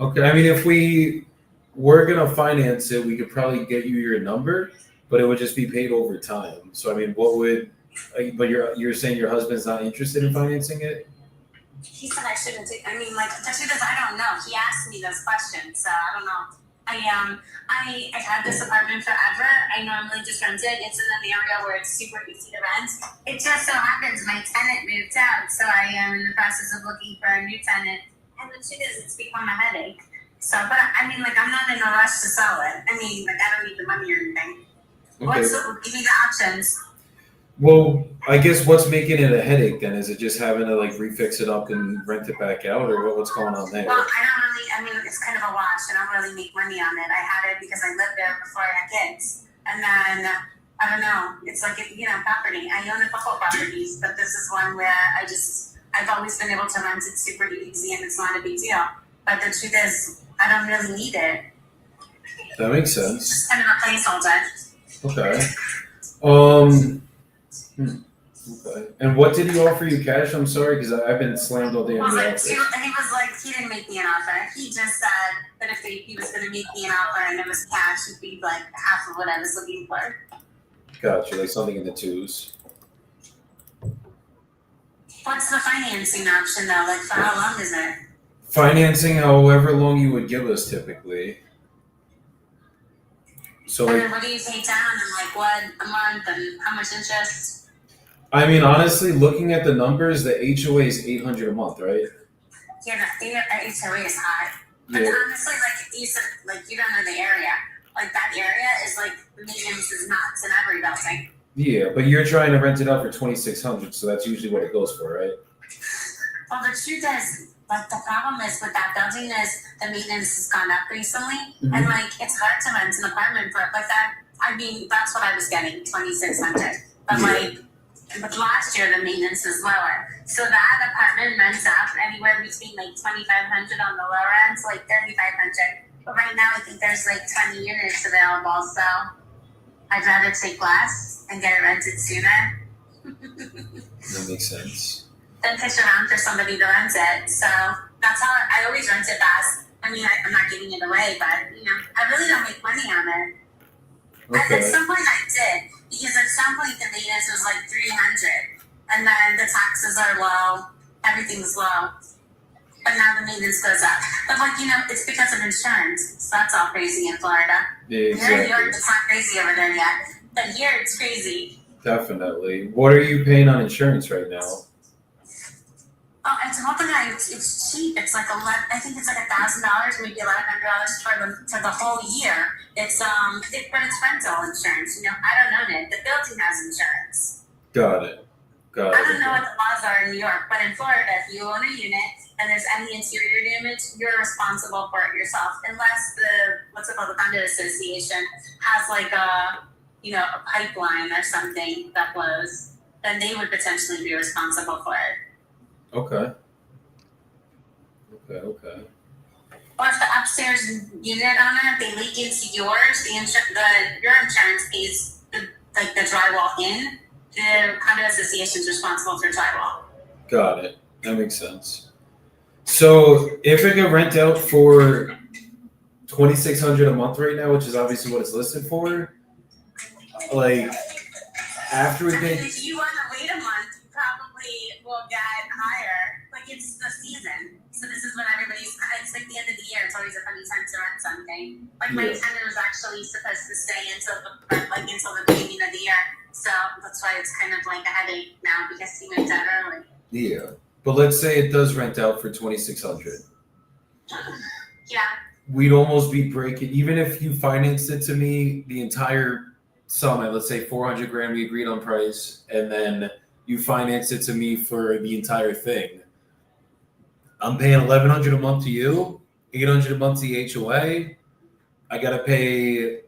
Okay, I mean, if we were gonna finance it, we could probably get you your number, but it would just be paid over time. So I mean, what would? But you're saying your husband's not interested in financing it? He said I shouldn't take. I mean, like the truth is, I don't know. He asked me those questions, so I don't know. I've had this apartment forever. I normally just rent it. It's in an area where it's super easy to rent. It just so happens my tenant moved out, so I am in the process of looking for a new tenant. And the truth is, it's become a headache. So, but I mean, like I'm not in a rush to sell it. I mean, like I don't need the money or anything. Okay. Give me the options. Well, I guess what's making it a headache then? Is it just having to like refix it up and rent it back out, or what's going on there? Well, I mean, it's kind of a wash. I don't really make money on it. I had it because I lived there before I had kids. And then, I don't know, it's like, property. I own a couple properties, but this is one where I've always been able to rent it super easy and it's not a big deal. But the truth is, I don't really need it. That makes sense. It's just kind of a placeholder. Okay. Okay. And what did he offer you cash? I'm sorry, because I've been slammed all day in the office. He was like, he didn't make me an offer. He just said that if he was going to make me an offer and it was cash, it'd be like half of what I was looking for. Gotcha, like something in the twos. What's the financing option though? Like for how long is it? Financing, however long you would give us typically. So And like, then what do you pay down and like what a month and how much interest? I mean, honestly, looking at the numbers, the HOA is $800 a month, right? Yeah, the HOA is high. But Yeah. honestly, like you said, like you don't know the area. Like that area is like the maintenance is nuts in every building. Yeah, but you're trying to rent it out for $2,600, so that's usually what it goes for, right? Well, the truth is, like the problem is with that building is the maintenance has gone up recently, Mhm. and like it's hard to rent an apartment for like that. I mean, that's what I was getting, 2,600. But Yeah. like, but last year the maintenance is lower, so that apartment rents up anywhere between like 2,500 on the lower end to like 3,500. But right now, I think there's like 20 units available, so I'd rather take less and get it rented sooner. That makes sense. Then fish around for somebody to rent it. So that's how I always rent it fast. I mean, I'm not giving it away, but I really don't make money on it. Okay. At some point I did, because at some point the maintenance was like 300, and then the taxes are low, everything's low, but now the maintenance goes up. But like it's because of insurance. So that's all crazy in Florida. Yeah, Here in New York, exactly. it's not crazy over there yet, but here it's crazy. Definitely. What are you paying on insurance right now? Oh, and to open that, it's cheap. It's like I think it's like $1,000, maybe $1,100 for the whole year. It's but it's rental insurance. I don't own it. The building has insurance. Got it. I don't know what the laws are in New York, but in Florida, if you own a unit and there's any interior damage, you're responsible for it yourself, unless the condo association has like a pipeline or something that blows, then they would potentially be responsible for it. Okay. Or if the upstairs unit owner, they leak into yours, your insurance pays the drywall in. The condo association is responsible for drywall. Got it. That makes sense. So if it could rent out for $2,600 a month right now, which is obviously what it's listed for, like after we pay. If you want to wait a month, you probably will get higher. Like it's the season. So this is when it's like the end of the year. It's always a funny time to rent something. Like my tenant was actually supposed to stay until the beginning of the year. So that's why it's kind of like a headache now because he moved out early. Yeah. But let's say it does rent out for $2,600. Yeah. We'd almost be breaking, even if you financed it to me, the entire sum at, let's say $400,000, we agreed on price, and then you financed it to me for the entire thing. I'm paying $1,100 a month to you, $800 a month to the HOA. I gotta pay,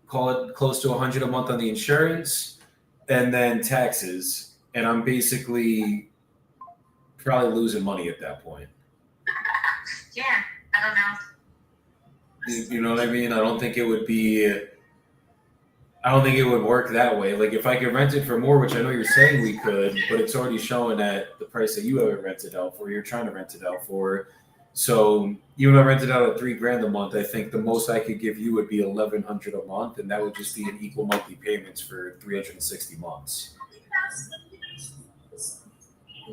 call it close to $100 a month on the insurance, and then taxes, and I'm basically probably losing money at that point. Yeah, I don't know. You know what I mean? I don't think it would work that way. Like if I could rent it for more, which I know you're saying we could, but it's already showing at the price that you have it rented out for, you're trying to rent it out for. So even though I rented out at $3,000 a month, I think the most I could give you would be 1,100 a month, and that would just be an equal monthly payments for 360 months. Oh,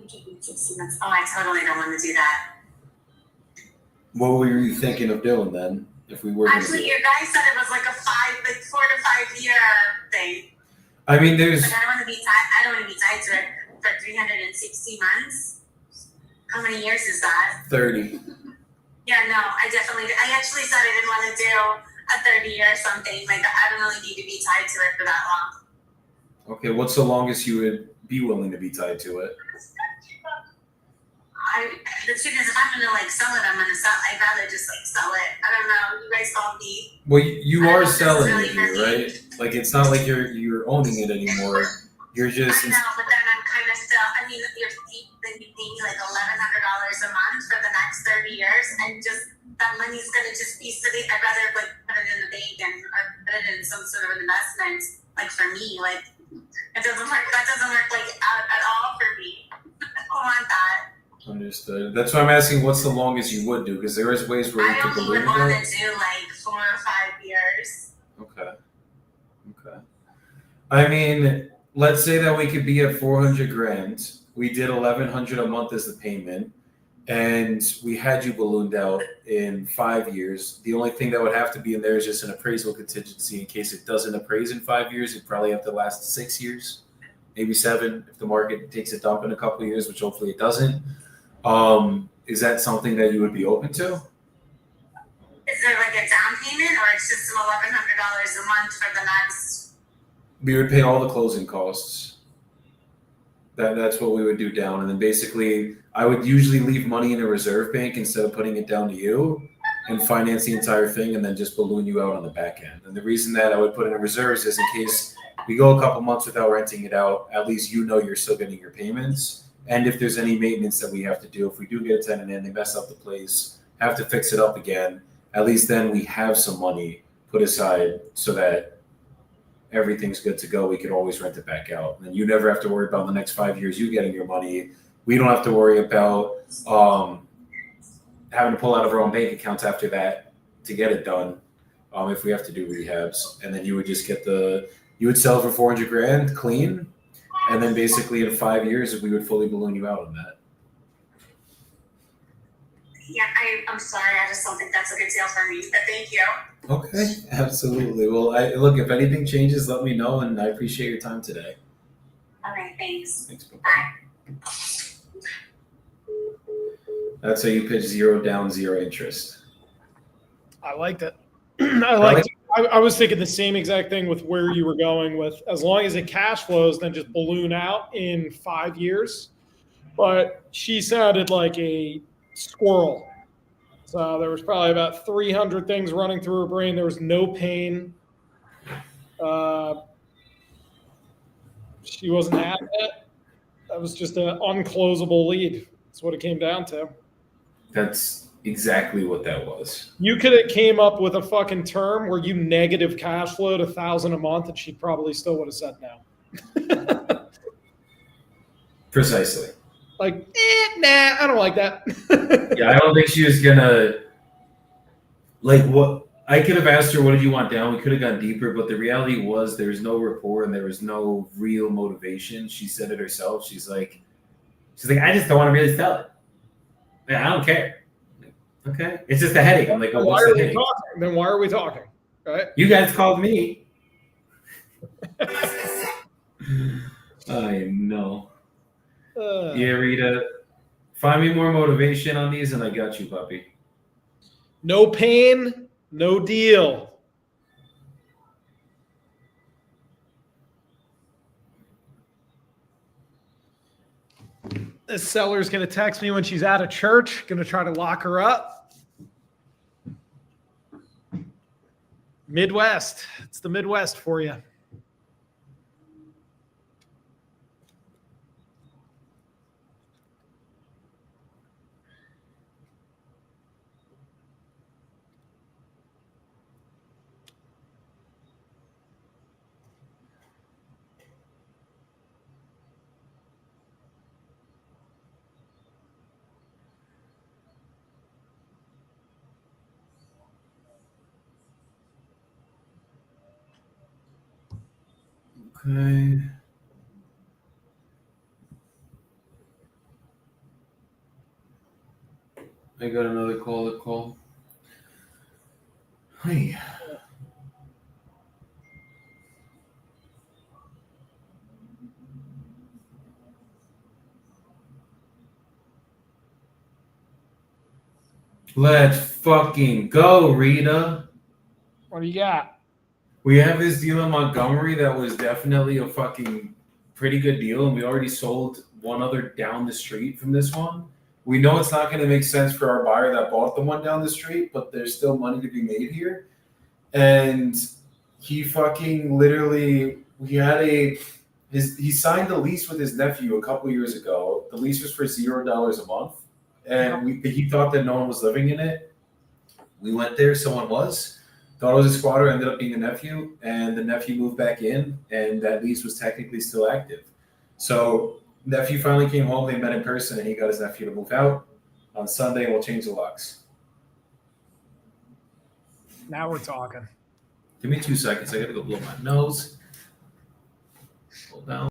I totally don't want to do that. What were you thinking of doing then? If we were Actually, gonna your guy said it was like a 4 to 5 year thing. I mean, there's Like I don't want to be tied. I don't want to be tied to it for 360 months. How many years is that? 30. Yeah, no, I actually said I didn't want to do a 30-year or something. Like I don't really need to be tied to it for that long. Okay, what's the longest you would be willing to be tied to it? The truth is, if I'm gonna like sell it, I'm gonna sell. I'd rather just like sell it. I don't know. You guys called me. Well, you I are don't selling it necessarily here, right? Like it's not like you're owning it anymore. You're just I know, but then I'm kind of still. I mean, then you pay me like $1,100 a month for the next 30 years, and just that money's gonna just be sitting. I'd rather like put it in the bank or put it in some sort of investment. Like for me, like it doesn't work. That doesn't work like out at all for me. I don't want that. Understood. That's why I'm asking what's the longest you would do, because there is ways where you I could only would balloon want it. to do like 4 or 5 years. Okay. I mean, let's say that we could be at 400 grand. We did 1,100 a month as the payment, and we had you ballooned out in 5 years. The only thing that would have to be in there is just an appraisal contingency in case it doesn't appraise in 5 years. It'd probably have to last 6 years, maybe 7 if the market takes a dump in a couple of years, which hopefully it doesn't. Is that something that you would be open to? Is there like a down payment, or it's just $1,100 a month for the next? We would pay all the closing costs. That's what we would do down, and then basically I would usually leave money in a reserve bank instead of putting it down to you, and finance the entire thing, and then just balloon you out on the back end. And the reason that I would put it in reserves is in case we go a couple months without renting it out, at least you know you're still getting your payments. And if there's any maintenance that we have to do, if we do get a tenant in, they mess up the place, have to fix it up again, at least then we have some money put aside so that everything's good to go. We could always rent it back out. And you never have to worry about the next 5 years you getting your money. We don't have to worry about having to pull out of our own bank accounts after that to get it done if we have to do rehabs. And then you would just you would sell for 400 grand clean. And then basically in 5 years, we would fully balloon you out on that. Yeah, I'm sorry. I just don't think that's a good deal for me. But thank you. Okay, absolutely. Well, look, if anything changes, let me know, and I appreciate your time today. All right, thanks. Thanks. Bye. That's how you pitch 0 down, 0 interest. I liked it. I was thinking the same exact thing with where you were going with, as long as it cash flows, then just balloon out in 5 years. But she sounded like a squirrel. So there was probably about 300 things running through her brain. There was no pain. She wasn't at it. That was just an unclosable lead. That's what it came down to. That's exactly what that was. You could have came up with a fucking term where you negative cash flowed $1,000 a month, and she probably still would have said no. Precisely. Like, nah, I don't like that. Yeah, I don't think she was gonna what. I could have asked her, what did you want down? We could have gone deeper, but the reality was there was no rapport and there was no real motivation. She said it herself. She's like, I just don't want to really sell it. I don't care. Okay, it's just a headache. I'm like, oh, what's the headache? Then why are we talking? Right? You guys called me. I know. Yeah, Rita, find me more motivation on these, and I got you, puppy. No pain, no deal. This seller's going to text me when she's out of church, going to try to lock her up. Midwest. It's the Midwest for you. Okay. I got another call to call. Hi. Let's fucking go, Rita. What do you got? We have this deal in Montgomery that was definitely a fucking pretty good deal, and we already sold one other down the street from this one. We know it's not going to make sense for our buyer that bought the one down the street, but there's still money to be made here. And he fucking literally, he signed a lease with his nephew a couple years ago. The lease was for $0 a month, and he thought that no one was living in it. We went there, someone was. Thought it was a squatter, ended up being a nephew, and the nephew moved back in, and that lease was technically still active. So nephew finally came home, they met in person, and he got his nephew to move out. On Sunday, we'll change the locks. Now we're talking. Give me 2 seconds, I gotta go blow my nose. Hold down.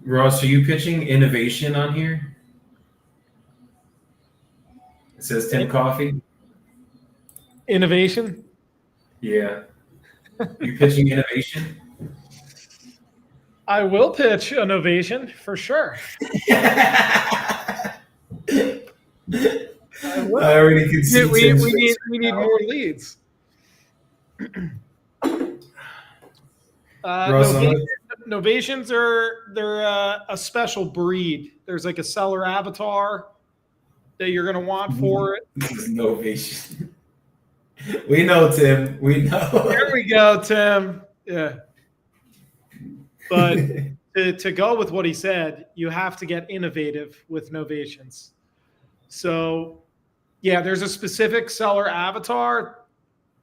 Ross, are you pitching innovation on here? It says Tim Coffee. Innovation? Yeah. You pitching innovation? I will pitch innovation for sure. I will. already can see Tim's face we right need now. more leads. Ross, Novations they're a special breed. There's like a seller avatar that you're going to want for it. This is novation. We know, Tim. We know. There we go, Tim. Yeah. But to go with what he said, you have to get innovative with novations. So, yeah, there's a specific seller avatar.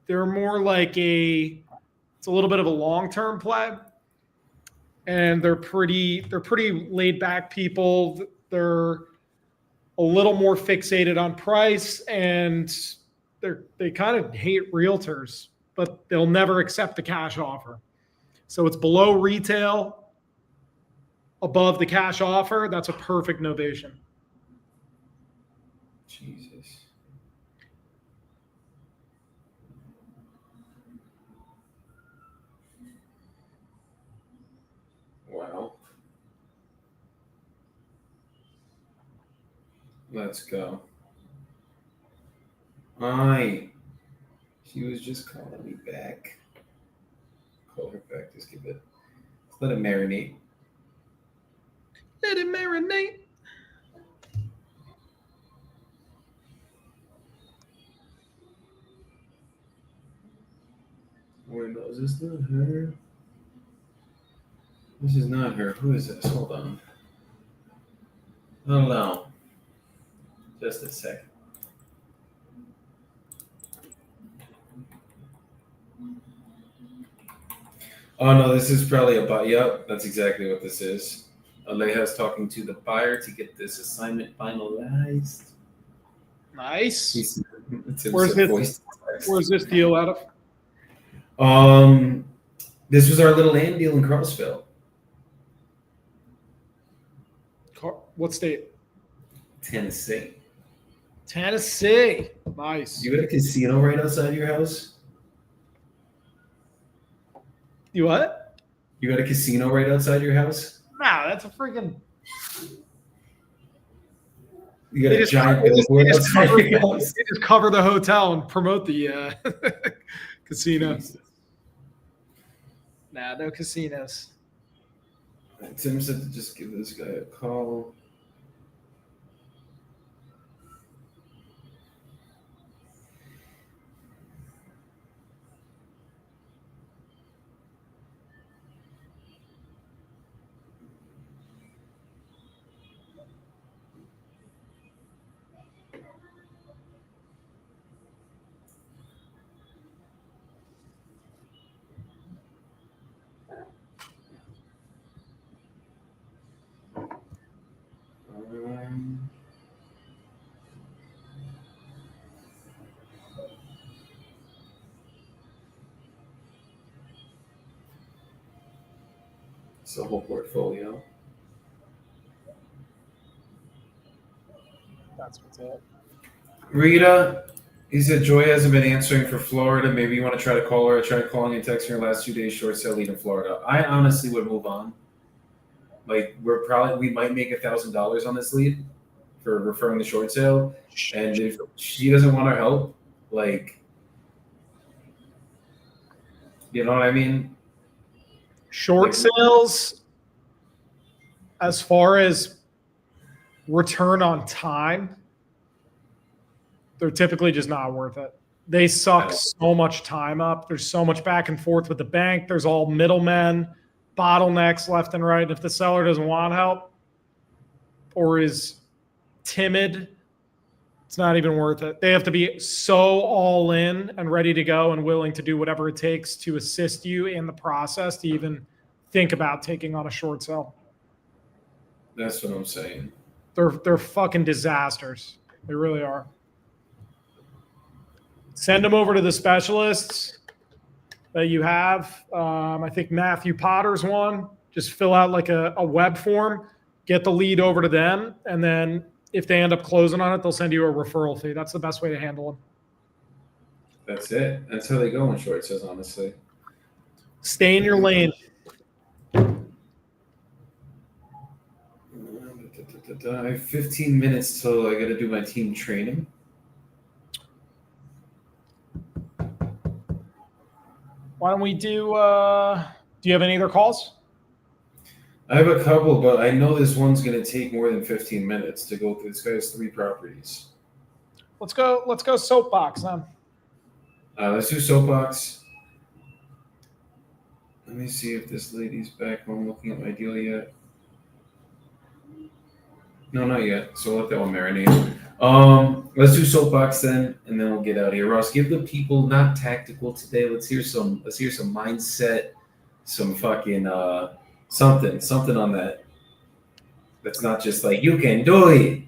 They're more like it's a little bit of a long-term play. And they're pretty laid back people. They're a little more fixated on price, and they kind of hate realtors, but they'll never accept a cash offer. So it's below retail, above the cash offer. That's a perfect novation. Jesus. Wow. Let's go. Hi. She was just calling me back. Call her back. Just give it. Let it marinate. Let it marinate. Wait, no, is this not her? This is not her. Who is this? Hold on. Hold on. Just a second. Oh no, this is probably a buy. Yep, that's exactly what this is. Aleja's talking to the buyer to get this assignment finalized. Nice. Where's this deal out of? This was our little land deal in Carlsville. What state? Tennessee. Tennessee. Nice. You got a casino right outside your house? You what? You got a casino right outside your house? Nah, that's a freaking. You got They a just- giant they just- billboard they just outside cover- your house? They just cover the hotel and promote the casino. Jesus. Nah, no casinos. Tim said to just give this guy a call. It's the whole portfolio. That's what's it. Rita, he said Joy hasn't been answering for Florida. Maybe you want to try to call her. I tried calling and texting her last 2 days. Short sale lead in Florida. I honestly would move on. Like we might make $1,000 on this lead for referring the short sale, and if she doesn't want our help, like, you know what I mean? Short sales, as far as return on time, they're typically just not worth it. They suck so much time up. There's so much back and forth with the bank. There's all middlemen, bottlenecks left and right. If the seller doesn't want help or is timid, it's not even worth it. They have to be so all in and ready to go and willing to do whatever it takes to assist you in the process to even think about taking on a short sale. That's what I'm saying. They're fucking disasters. They really are. Send them over to the specialists that you have. I think Matthew Potter's one. Just fill out like a web form, get the lead over to them, and then if they end up closing on it, they'll send you a referral fee. That's the best way to handle them. That's it. That's how they go in short sales, honestly. Stay in your lane. I have 15 minutes till I got to do my team training. Why don't we do you have any other calls? I have a couple, but I know this one's going to take more than 15 minutes to go through. This guy has 3 properties. Let's go soapbox, then. Let's do soapbox. Let me see if this lady's back home looking at my deal yet. No, not yet. So I'll let that one marinate. Let's do soapbox then, and then we'll get out of here. Ross, give the people not tactical today. Let's hear some mindset, some fucking something on that. That's not just like you can do it.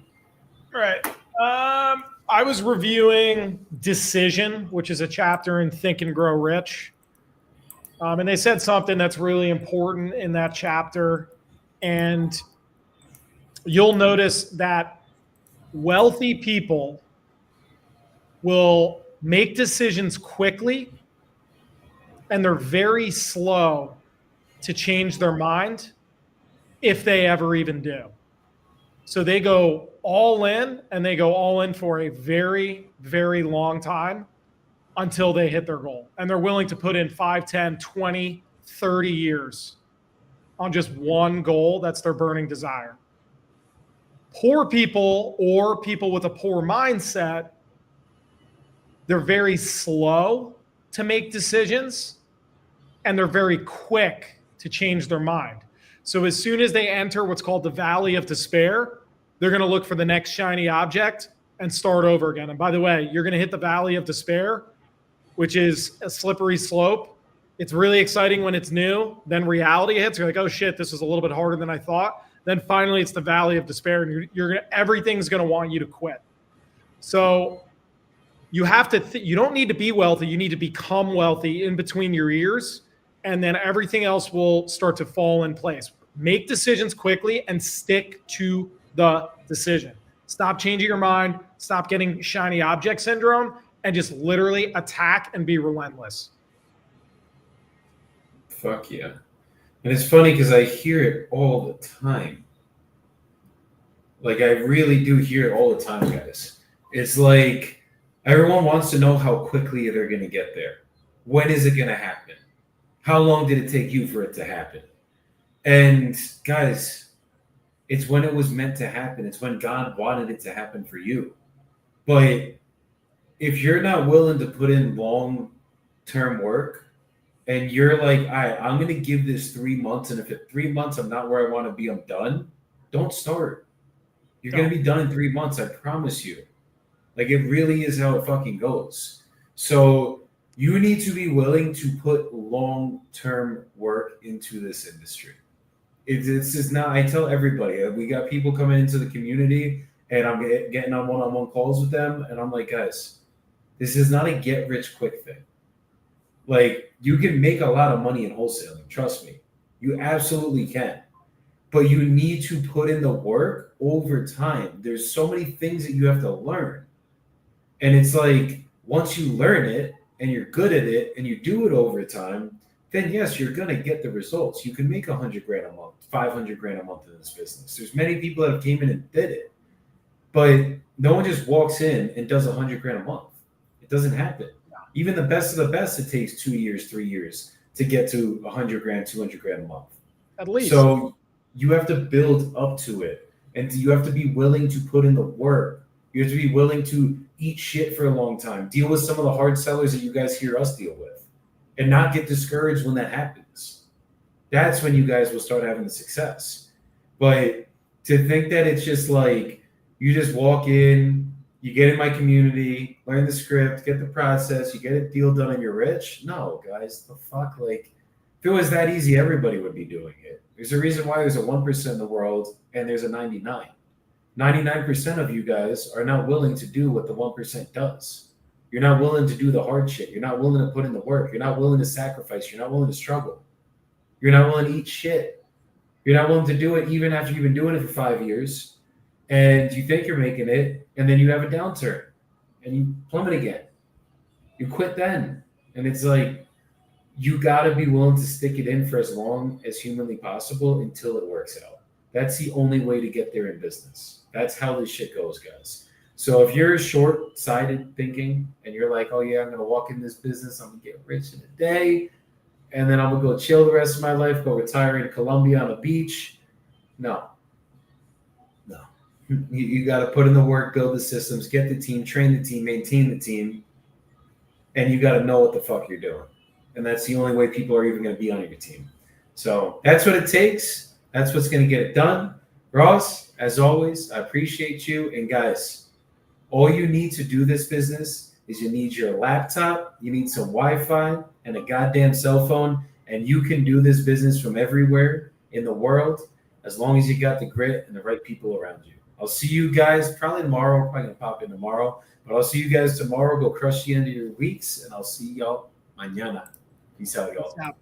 Right. I was reviewing Decision, which is a chapter in Think and Grow Rich. And they said something that's really important in that chapter. And you'll notice that wealthy people will make decisions quickly, and they're very slow to change their mind if they ever even do. So they go all in, and they go all in for a very, very long time until they hit their goal. And they're willing to put in 5, 10, 20, 30 years on just one goal that's their burning desire. Poor people or people with a poor mindset, they're very slow to make decisions, and they're very quick to change their mind. So as soon as they enter what's called the valley of despair, they're going to look for the next shiny object and start over again. And by the way, you're going to hit the valley of despair, which is a slippery slope. It's really exciting when it's new. Then reality hits. You're like, oh shit, this is a little bit harder than I thought. Then finally it's the valley of despair, and everything's going to want you to quit. So you have to, you don't need to be wealthy. You need to become wealthy in between your ears, and then everything else will start to fall in place. Make decisions quickly and stick to the decision. Stop changing your mind. Stop getting shiny object syndrome and just literally attack and be relentless. Fuck yeah. And it's funny because I hear it all the time. Like, I really do hear it all the time, guys. It's like everyone wants to know how quickly they're going to get there. When is it going to happen? How long did it take you for it to happen? And guys, it's when it was meant to happen. It's when God wanted it to happen for you. But if you're not willing to put in long-term work and you're like, all right, I'm going to give this 3 months. And if at 3 months I'm not where I want to be, I'm done. Don't start. You're going to be done in 3 months. I promise you. Like, it really is how it fucking goes. So you need to be willing to put long-term work into this industry. It's just not, I tell everybody, we got people coming into the community and I'm getting on one-on-one calls with them. And I'm like, guys, this is not a get rich quick thing. Like, you can make a lot of money in wholesaling. Trust me. You absolutely can. But you need to put in the work over time. There's so many things that you have to learn. And it's like, once you learn it and you're good at it and you do it over time, then yes, you're going to get the results. You can make $100 grand a month, $500 grand a month in this business. There's many people that have came in and did it, but no one just walks in and does $100 grand a month. It doesn't happen. Even the best of the best, it takes 2 years, 3 years to get to $100 grand, $200 grand a month. At least. So you have to build up to it, and you have to be willing to put in the work. You have to be willing to eat shit for a long time, deal with some of the hard sellers that you guys hear us deal with, and not get discouraged when that happens. That's when you guys will start having the success. But to think that it's just like you just walk in, you get in my community, learn the script, get the process, you get a deal done and you're rich. No, guys, the fuck? Like, if it was that easy, everybody would be doing it. There's a reason why there's a 1% in the world and there's a 99. 99% of you guys are not willing to do what the 1% does. You're not willing to do the hard shit. You're not willing to put in the work. You're not willing to sacrifice. You're not willing to struggle. You're not willing to eat shit. You're not willing to do it even after you've been doing it for 5 years. And you think you're making it, and then you have a downturn, and you plummet again. You quit then. And it's like, you got to be willing to stick it in for as long as humanly possible until it works out. That's the only way to get there in business. That's how this shit goes, guys. So if you're short-sighted thinking and you're like, oh yeah, I'm going to walk in this business, I'm going to get rich in a day, and then I'm going to go chill the rest of my life, go retire in Colombia on a beach. No. You got to put in the work, build the systems, get the team, train the team, maintain the team, and you got to know what the fuck you're doing. And that's the only way people are even going to be on your team. So that's what it takes. That's what's going to get it done. Ross, as always, I appreciate you. And guys, all you need to do this business is you need your laptop, you need some Wi-Fi, and a goddamn cell phone, and you can do this business from everywhere in the world as long as you got the grit and the right people around you. I'll see you guys probably tomorrow. I'm probably going to pop in tomorrow. But I'll see you guys tomorrow. Go crush the end of your weeks, and I'll see y'all mañana. Peace out, y'all. Peace out.